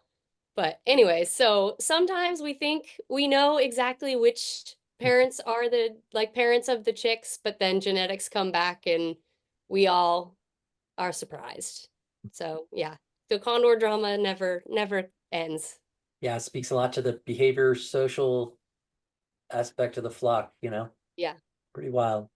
But anyway, so sometimes we think we know exactly which parents are the like parents of the chicks, but then genetics come back and we all are surprised. So yeah, the condor drama never ends. Yeah, it speaks a lot to the behavior, social aspect of the flock, you know? Yeah. Pretty wild.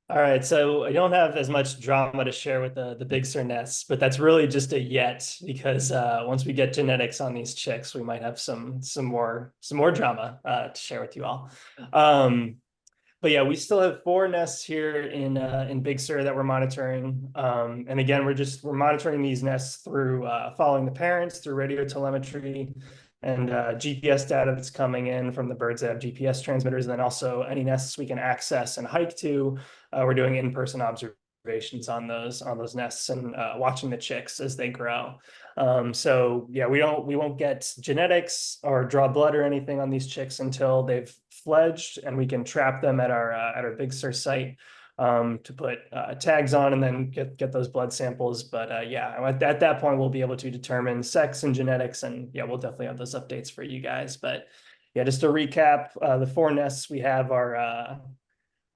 All right, so I don't have as much drama to share with the Big Sur nests, but that's really just a yet, because once we get genetics on these chicks, we might have some more drama to share with you all. But yeah, we still have 4 nests here in Big Sur that we're monitoring. And again, we're monitoring these nests through following the parents through radio telemetry and GPS data that's coming in from the birds that have GPS transmitters, and then also any nests we can access and hike to. We're doing in-person observations on those nests and watching the chicks as they grow. So yeah, we won't get genetics or draw blood or anything on these chicks until they've fledged, and we can trap them at our Big Sur site to put tags on and then get those blood samples. But yeah, at that point, we'll be able to determine sex and genetics, and yeah, we'll definitely have those updates for you guys. But yeah, just to recap, the 4 nests we have are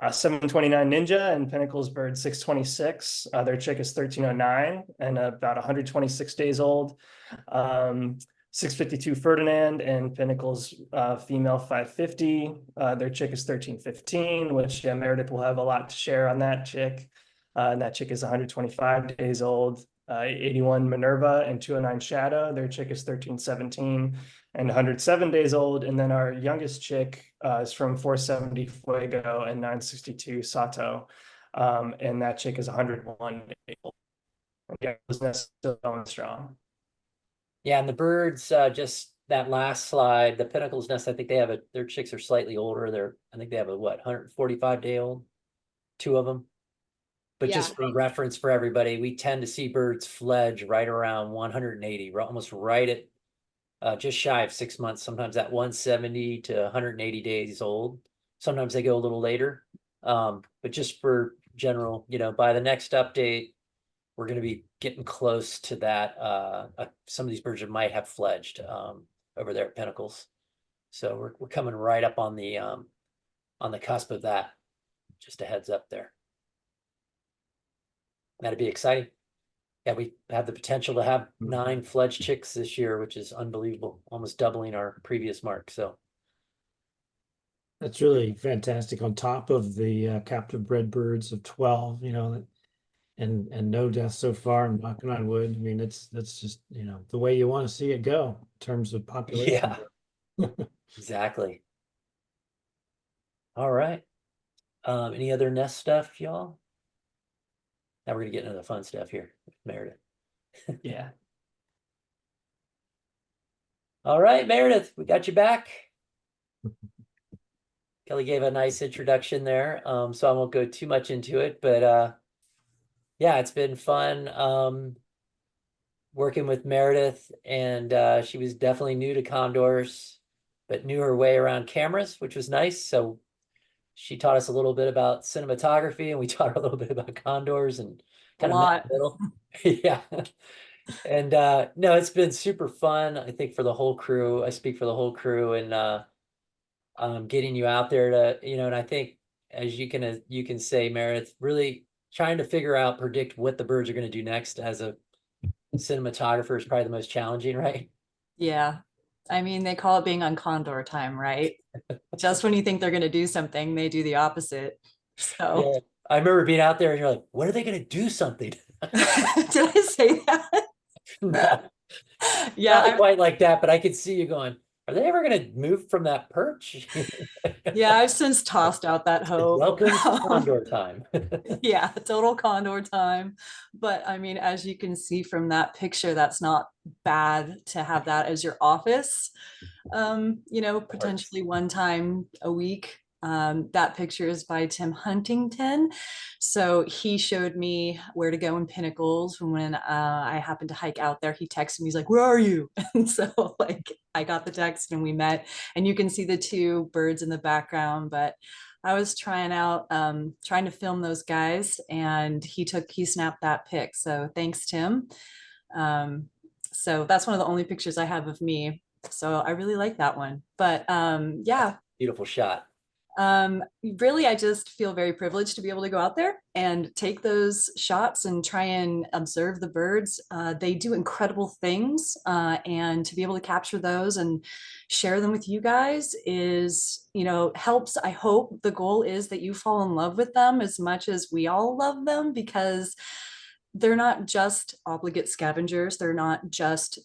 729 Ninja and Pinnacles bird 626. Their chick is 1309 and about 126 days old. 652 Ferdinand and Pinnacles female 550. Their chick is 1315, which Meredith will have a lot to share on that chick. And that chick is 125 days old. 81 Minerva and 209 Shadow. Their chick is 1317 and 107 days old. And then our youngest chick is from 470 Fuego and 962 Sato. And that chick is 101 days old. Yeah, those nests still going strong. Yeah, and the birds, just that last slide, the Pinnacles nest, I think they have their chicks are slightly older. I think they have a 145-day old, 2 of them. But just for reference for everybody, we tend to see birds fledge right around 180, almost right at just shy of 6 months, sometimes at 170 to 180 days old. Sometimes they go a little later. But just for general, by the next update, we're going to be getting close to that. Some of these birds might have fledged over there at Pinnacles. So we're coming right up on the cusp of that. Just a heads up there. That'd be exciting. Yeah, we have the potential to have 9 fledged chicks this year, which is unbelievable, almost doubling our previous mark. So that's really fantastic. On top of the captive bred birds of 12, and no deaths so far, and knocking on wood. I mean, that's just the way you want to see it go in terms of population. Yeah, exactly. All right. Any other nest stuff, y'all? Now we're gonna get into the fun stuff here, Meredith. Yeah. All right, Meredith, we got you back. Kelly gave a nice introduction there, so I won't go too much into it, but yeah, it's been fun working with Meredith, and she was definitely new to Condors, but knew her way around cameras, which was nice. So she taught us a little bit about cinematography, and we taught her a little bit about Condors and kind of met in the middle. Yeah. And no, it's been super fun, I think, for the whole crew. I speak for the whole crew, and getting you out there to, and I think, as you can say, Meredith, really trying to predict what the birds are going to do next as a cinematographer is probably the most challenging, right? Yeah. I mean, they call it being on Condor time, right? Just when you think they're going to do something, they do the opposite. So, Yeah. I remember being out there and you're like, when are they going to do something? did I say that? No, Yeah, not quite like that, but I could see you going, are they ever going to move from that perch? yeah, I've since tossed out that hope. Welcome to Condor time. Yeah, total Condor time. But I mean, as you can see from that picture, that's not bad to have that as your office. Potentially one time a week. That picture is by Tim Huntington. So he showed me where to go in Pinnacles when I happened to hike out there. He texted me, he's like, "Where are you?" And so like I got the text and we met, and you can see the two birds in the background, but I was trying to film those guys, and he snapped that pic. So thanks, Tim. So that's one of the only pictures I have of me. So I really like that one. But yeah, Beautiful shot. really, I just feel very privileged to be able to go out there and take those shots and try and observe the birds. They do incredible things, and to be able to capture those and share them with you guys is, helps. I hope the goal is that you fall in love with them as much as we all love them, because they're not just obligate scavengers. They're not just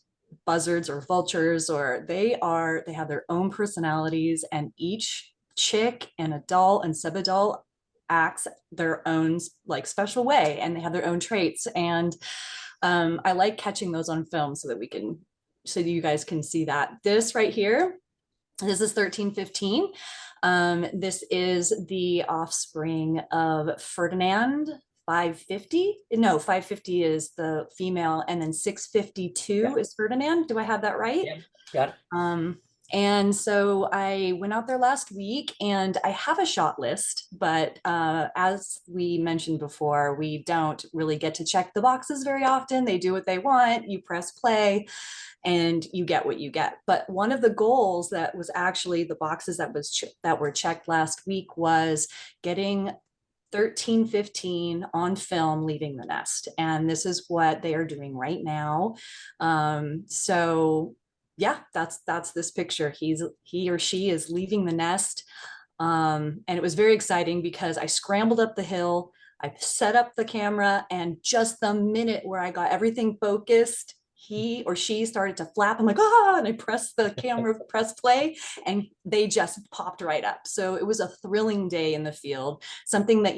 buzzards or vultures, or they have their own personalities, and each chick and adult and subadult acts their own like special way, and they have their own traits. And I like catching those on film so that you guys can see that. This right here, this is 1315. This is the offspring of Ferdinand 550. No, 550 is the female, and then 652 is Ferdinand. Do I have that right? Yeah, got it. And so I went out there last week, and I have a shot list, but as we mentioned before, we don't really get to check the boxes very often. They do what they want. You press play and you get what you get. But one of the goals that was actually the boxes that were checked last week was getting 1315 on film leaving the nest. And this is what they are doing right now. So yeah, that's this picture. He or she is leaving the nest. And it was very exciting because I scrambled up the hill, I set up the camera, and just the minute where I got everything focused, he or she started to flap. I'm like, and I pressed the camera, press play, and they just popped right up. So it was a thrilling day in the field, something that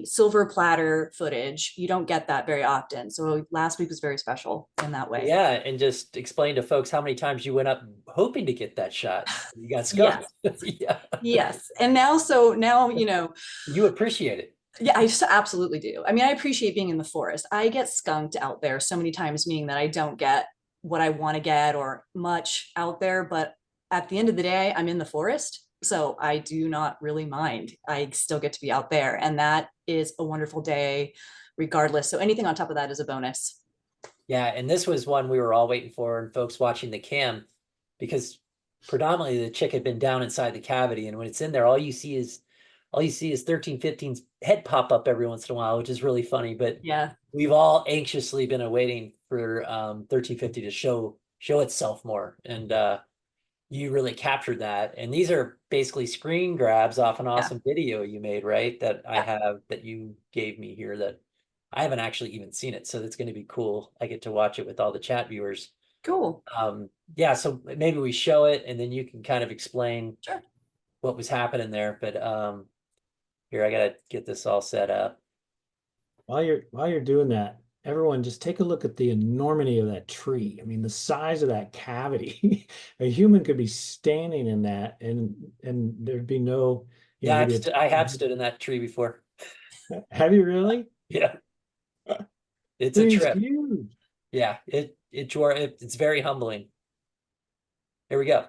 silver platter footage, you don't get that very often. So last week was very special in that way. Yeah, and just explain to folks how many times you went up hoping to get that shot. You got skunked. Yeah. Yes. And now, you appreciate it. Yeah, I just absolutely do. I mean, I appreciate being in the forest. I get skunked out there so many times, meaning that I don't get what I want to get or much out there. But at the end of the day, I'm in the forest. So I do not really mind. I still get to be out there. And that is a wonderful day regardless. So anything on top of that is a bonus. Yeah. And this was one we were all waiting for, and folks watching the cam, because predominantly the chick had been down inside the cavity. And when it's in there, all you see is 1315's head pop up every once in a while, which is really funny. But yeah, we've all anxiously been awaiting for 1350 to show itself more. And you really captured that. And these are basically screen grabs off an awesome video you made, right? That I have, that you gave me here, that I haven't actually even seen it. So that's going to be cool. I get to watch it with all the chat viewers. Cool. Yeah, so maybe we show it and then you can kind of explain Sure. what was happening there. But here, I gotta get this all set up. While you're doing that, everyone just take a look at the enormity of that tree. I mean, the size of that cavity. A human could be standing in that, and there'd be no. Yeah, I have stood in that tree before. Have you really? Yeah. It's a trip. Huge. Yeah, it's very humbling. Here we go.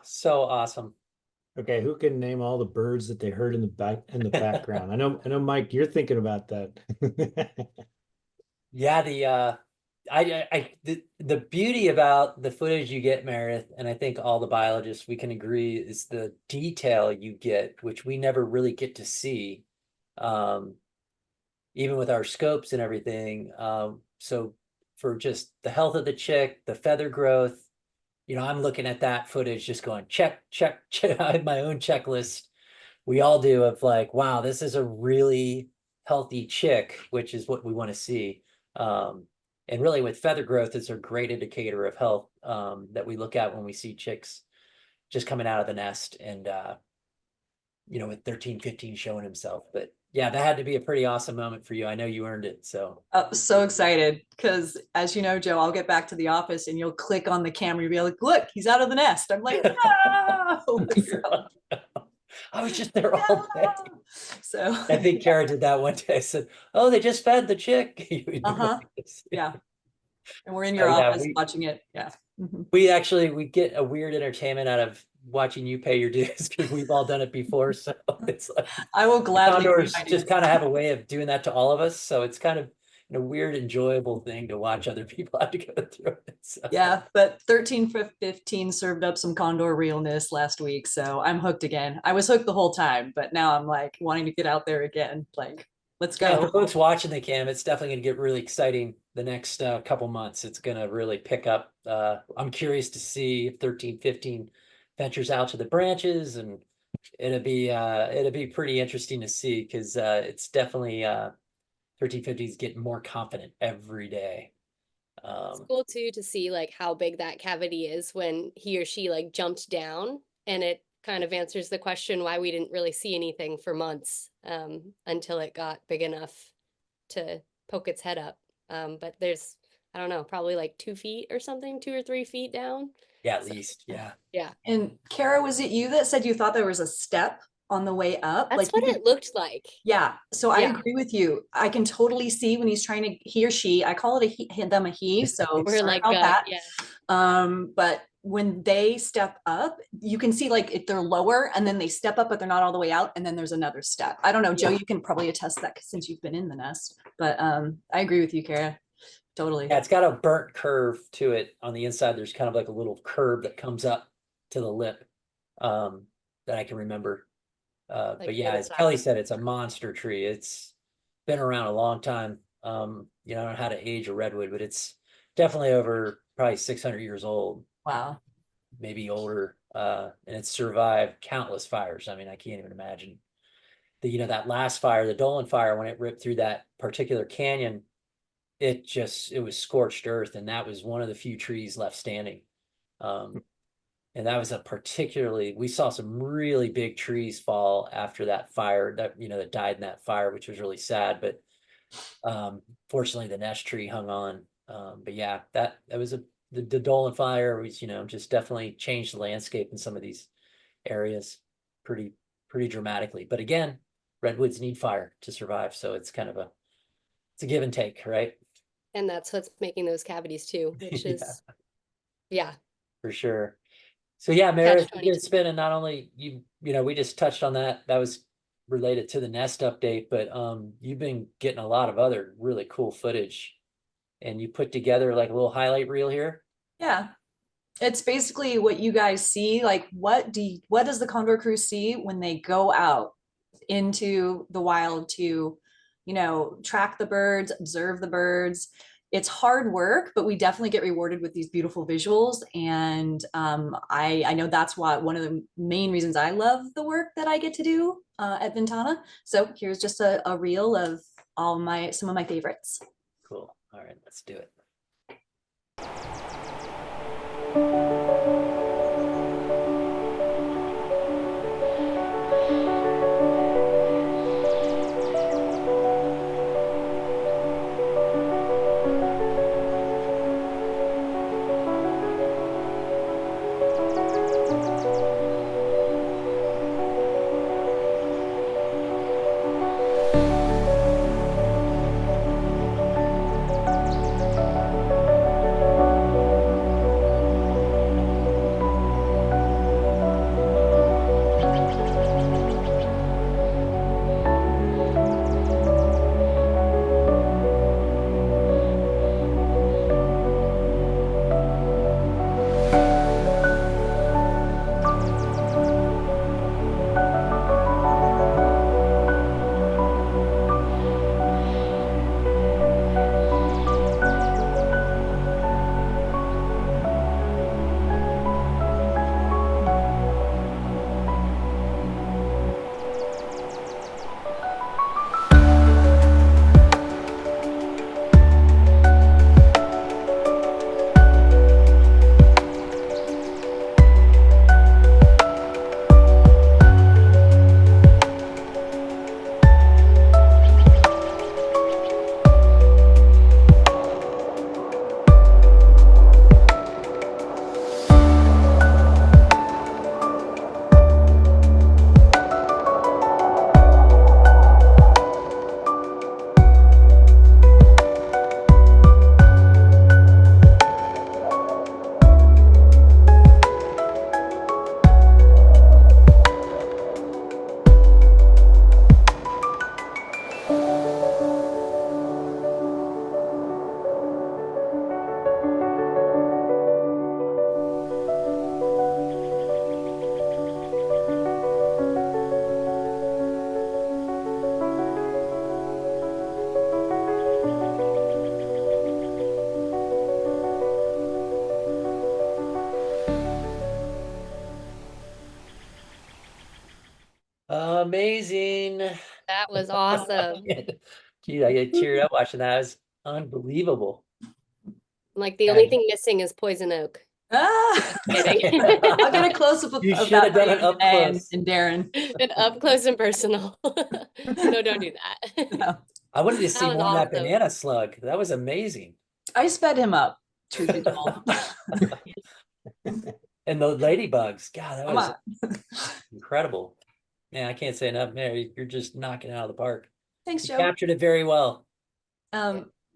so awesome. Okay, who can name all the birds that they heard in the background? I know, Mike, you're thinking about that. Yeah, the beauty about the footage you get, Meredith, and I think all the biologists we can agree is the detail you get, which we never really get to see, even with our scopes and everything. So for just the health of the chick, the feather growth, I'm looking at that footage, just going check, check, check. I have my own checklist. We all do, of like, wow, this is a really healthy chick, which is what we want to see. And really with feather growth, it's a great indicator of health that we look at when we see chicks just coming out of the nest and, with 13, 15 showing himself. But yeah, that had to be a pretty awesome moment for you. I know you earned it. So So excited because, as you know, Joe, I'll get back to the office and you'll click on the camera. You'll be like, look, he's out of the nest. I'm like, no. I was just there all day. So I think Kara did that one day. I said, oh, they just fed the chick. yeah. And we're in your Oh, yeah, office watching it. Yeah. We get a weird entertainment out of watching you pay your dues because we've all done it before. So it's like I will gladly. Condors just kind of have a way of doing that to all of us. So it's kind of a weird, enjoyable thing to watch other people have to go through it. So. Yeah, but 13-15 served up some Condor realness last week. So I'm hooked again. I was hooked the whole time, but now I'm like wanting to get out there again. Like, let's go. Yeah, for folks watching the cam, it's definitely going to get really exciting the next couple months. It's going to really pick up. I'm curious to see if 13-15 ventures out to the branches, and it'll be pretty interesting to see because it's definitely 13-15 is getting more confident every day. It's cool too to see like how big that cavity is when he or she like jumped down, and it kind of answers the question why we didn't really see anything for months until it got big enough to poke its head up. But there's, I don't know, probably like 2 feet or something, 2 or 3 feet down. Yeah, at least. Yeah. Yeah. And Kara, was it you that said you thought there was a step on the way up? That's like what it looked like. Yeah. So I agree with you. I can totally see when he's trying to, he or she, I call it them a he. So We're sorry like, about that. yeah. But when they step up, you can see like if they're lower and then they step up, but they're not all the way out. And then there's another step. I don't know, Joe, you can probably attest to that since you've been in the nest, but I agree with you, Kara. Totally. Yeah, it's got a burnt curve to it on the inside. There's kind of like a little curve that comes up to the lip that I can remember. But yeah, as Kelly said, it's a monster tree. It's been around a long time. I don't know how to age a redwood, but it's definitely over probably 600 years old. Wow. Maybe older. And it's survived countless fires. I mean, I can't even imagine that last fire, the Dolan fire, when it ripped through that particular canyon, it was scorched earth. And that was one of the few trees left standing. And that was we saw some really big trees fall after that fire that died in that fire, which was really sad. But fortunately the nest tree hung on. But yeah, that was the Dolan fire was, just definitely changed the landscape in some of these areas pretty dramatically. But again, redwoods need fire to survive. So it's kind of it's a give and take, right? And that's what's making those cavities too, which is, yeah. For sure. So yeah, Meredith, you've been spending not only we just touched on that. That was related to the nest update, but you've been getting a lot of other really cool footage, and you put together like a little highlight reel here. Yeah, it's basically what you guys see. Like, what does the Condor crew see when they go out into the wild to, track the birds, observe the birds? It's hard work, but we definitely get rewarded with these beautiful visuals. And I know that's one of the main reasons I love the work that I get to do at Ventana. So here's just a reel of some of my favorites. Cool. All right, let's do it. amazing. That was awesome. Gee, I get teared up watching that. It was unbelievable. Like the Yeah. only thing missing is poison oak. Ah, Kidding. I'll get a close up of You of should have that for done you it up today close. and Darren. And up close and personal. No, don't do that. No. I wanted to That see was more of that awesome. banana slug. That was amazing. I sped him up, truth be told. And the ladybugs, God, that Come was on. incredible. Man, I can't say enough, Mary. You're just knocking it out of the park. Thanks, You Joe. captured it very well.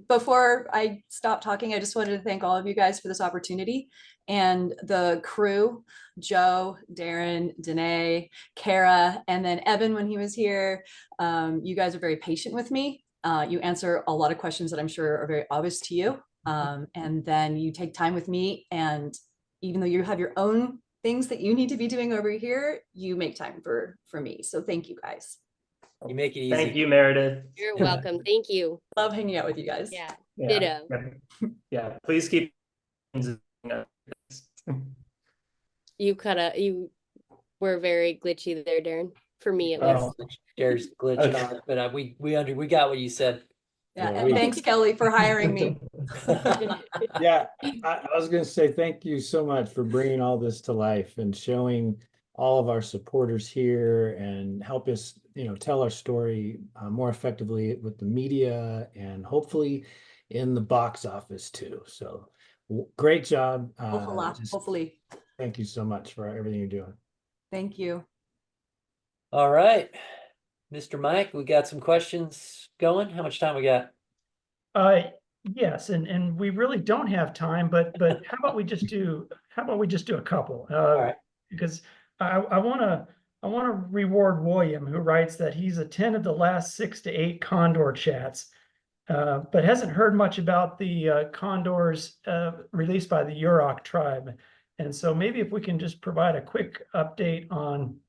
Before I stop talking, I just wanted to thank all of you guys for this opportunity and the crew, Joe, Darren, Danae, Kara, and then Evan when he was here. You guys are very patient with me. You answer a lot of questions that I'm sure are very obvious to you. And then you take time with me, and even though you have your own things that you need to be doing over here, you make time for me. So thank you guys. You make it easy. Thank you, Meredith. You're welcome. Thank you. Love hanging out with you guys. Yeah. Yeah. Ditto. Yeah, please keep. You were very glitchy there, Darren. For me, at least. Oh, There's glitched Okay. on it, but we got what you said. Yeah, Yeah, and we- thanks, Kelly, for hiring me. Yeah, I was going to say thank you so much for bringing all this to life and showing all of our supporters here and help us, tell our story more effectively with the media and hopefully in the box office too. So great job. Just Hopefully. thank you so much for everything you're doing. Thank you. All right, Mr. Mike, we got some questions going. How much time we got? Yes, and we really don't have time, but how about we just do a couple? All right. Because I wanna reward William, who writes that he's attended the last 6 to 8 Condor chats, but hasn't heard much about the Condors released by the Yurok tribe. And so maybe if we can just provide a quick update on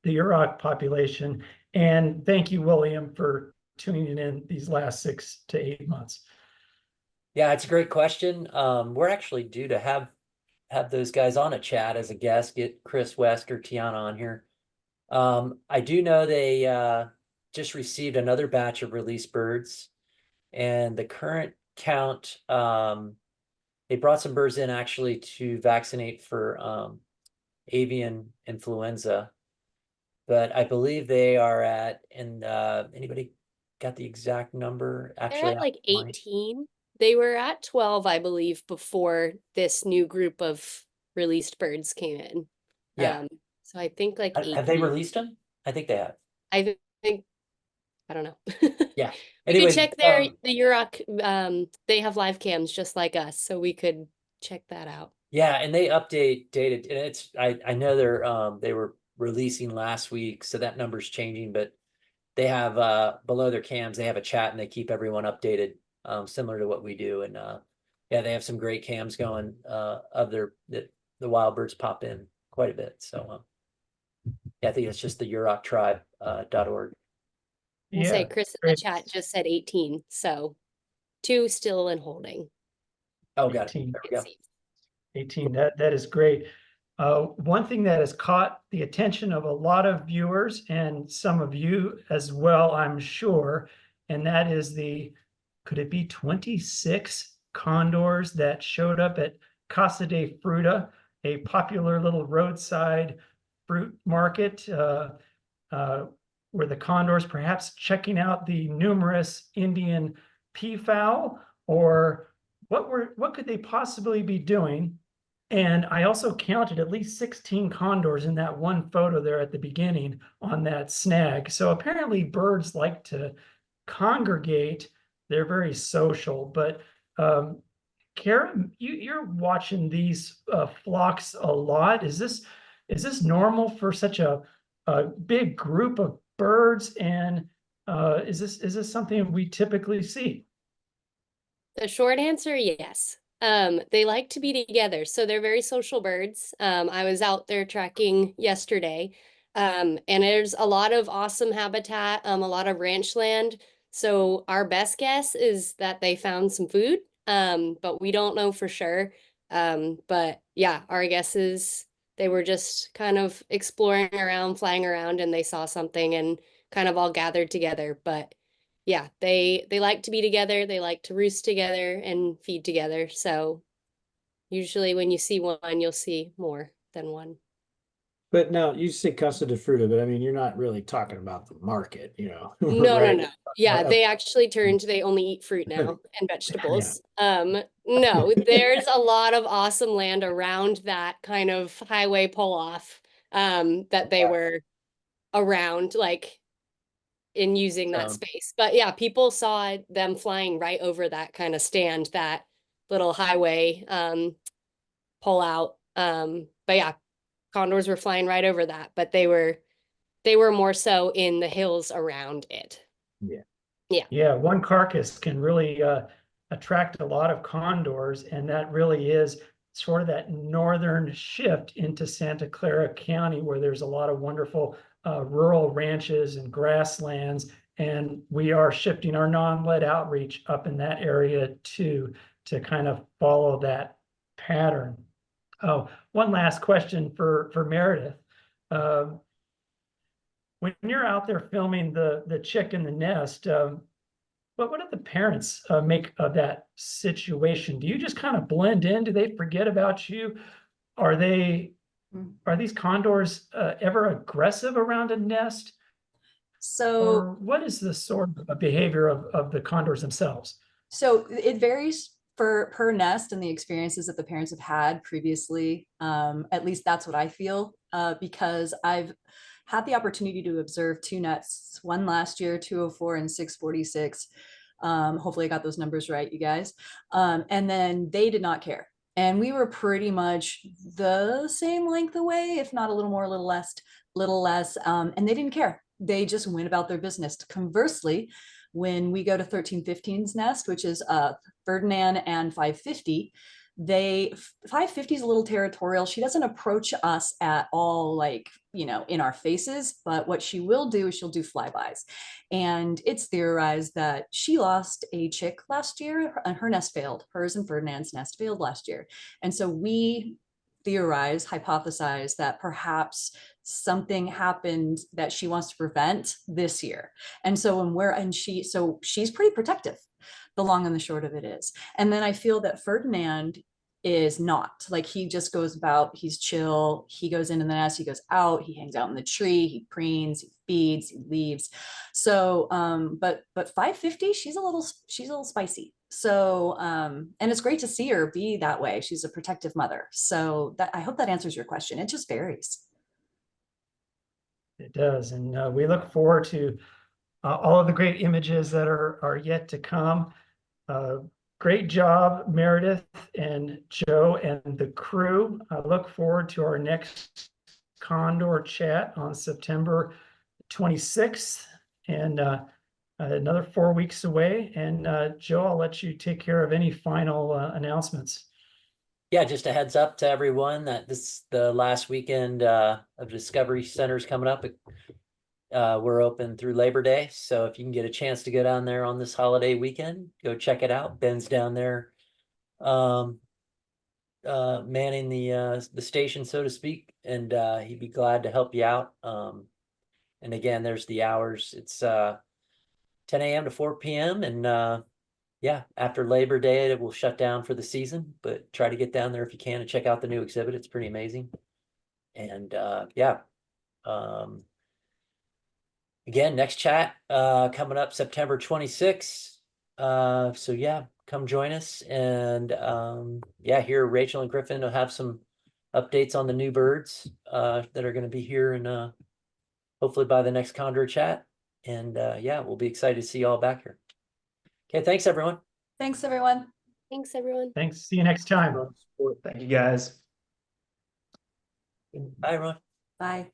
the Yurok population. And thank you, William, for tuning in these last 6 to 8 months. Yeah, it's a great question. We're actually due to have those guys on a chat as a guest, get Chris West or Tiana on here. I do know they just received another batch of release birds, and the current count, they brought some birds in actually to vaccinate for avian influenza, but I believe they are at, and anybody got the exact number? They're Actually, at like 18. They were at 12, I believe, before this new group of released birds came in. Yeah. So I think like 18. Have they released them? I think they have. I think, I don't know. Yeah. We could Anyways, check the Yurok, they have live cams just like us, so we could check that out. yeah, and they update data, and it's I know they were releasing last week, so that number's changing, but they have below their cams, they have a chat and they keep everyone updated, similar to what we do. And yeah, they have some great cams going of the wild birds pop in quite a bit. So yeah, I think it's just the uroktribe.org. And say Yeah, Chris in the chat just said 18, so 2 still in holding. Oh, got it. 18. There we go. 18, that is great. One thing that has caught the attention of a lot of viewers and some of you as well, I'm sure, and that is could it be 26 condors that showed up at Casa de Fruta, a popular little roadside fruit market, where the condors perhaps checking out the numerous Indian peafowl, or what could they possibly be doing? And I also counted at least 16 condors in that one photo there at the beginning on that snag. So apparently birds like to congregate. They're very social. But Karen, you're watching these flocks a lot. Is this normal for such a big group of birds? And is this something we typically see? The short answer, yes. They like to be together, so they're very social birds. I was out there tracking yesterday, and there's a lot of awesome habitat, a lot of ranch land. So our best guess is that they found some food, but we don't know for sure. But yeah, our guess is They were just kind of exploring around, flying around, and they saw something and kind of all gathered together. But yeah, they like to be together. They like to roost together and feed together. So usually when you see one, you'll see more than one. But now you say Casa de Fruta, but I mean, you're not really talking about the market, you know, No, right? no. Yeah, Uh, they actually they only eat fruit now and Yeah. vegetables. No, there's a lot of awesome land around that kind of highway pull off, that they were around, like in using that space. But yeah, people saw them flying right over that kind of stand, that little highway, pull out. But yeah, condors were flying right over that, but they were more so in the hills around it. Yeah. Yeah. Yeah, one carcass can really attract a lot of condors, and that really is sort of that northern shift into Santa Clara County, where there's a lot of wonderful rural ranches and grasslands, and we are shifting our non-lead outreach up in that area too, to kind of follow that pattern. Oh, one last question for Meredith. When you're out there filming the chick in the nest, what do the parents make of that situation? Do you just kind of blend in? Do they forget about you? Are these condors ever aggressive around a nest? So Or what is the sort of behavior of the condors themselves? So it varies per nest and the experiences that the parents have had previously. At least that's what I feel, because I've had the opportunity to observe two nests, one last year, 204 and 646. Hopefully I got those numbers right, you guys. And then they did not care. And we were pretty much the same length away, if not a little more, a little less. And they didn't care. They just went about their business. Conversely, when we go to 1315's nest, which is Ferdinand and 550, 550 is a little territorial. She doesn't approach us at all, like, in our faces, but what she will do is she'll do flybys. And it's theorized that she lost a chick last year and her nest failed. Hers and Ferdinand's nest failed last year. And so we hypothesize that perhaps something happened that she wants to prevent this year. And so she's pretty protective. The long and the short of it is. And then I feel that Ferdinand is not, like, he just goes about, he's chill, he goes into the nest, he goes out, he hangs out in the tree, he preens, he feeds, he leaves. So but 550, she's a little spicy. So and it's great to see her be that way. She's a protective mother. So I hope that answers your question. It just varies. It does, and we look forward to all of the great images that are yet to come. Great job, Meredith and Joe and the crew. I look forward to our next Condor chat on September 26th, and another 4 weeks away. And Joe, I'll let you take care of any final announcements. Yeah, just a heads up to everyone that the last weekend of Discovery Center is coming up. We're open through Labor Day, so if you can get a chance to go down there on this holiday weekend, go check it out. Ben's down there manning the station, so to speak, and he'd be glad to help you out. And again, there's the hours. It's 10 a.m. to 4 p.m. and yeah, after Labor Day it will shut down for the season, but try to get down there if you can and check out the new exhibit. It's pretty amazing. And yeah, again, next chat coming up September 26th. So yeah, come join us. And yeah, here Rachel and Griffin will have some updates on the new birds that are going to be here, and hopefully by the next Condor chat. And yeah, we'll be excited to see you all back here. Okay, thanks everyone. Thanks, everyone. Thanks, everyone. Thanks. See you next time. Thank you, guys. Bye, everyone. Bye.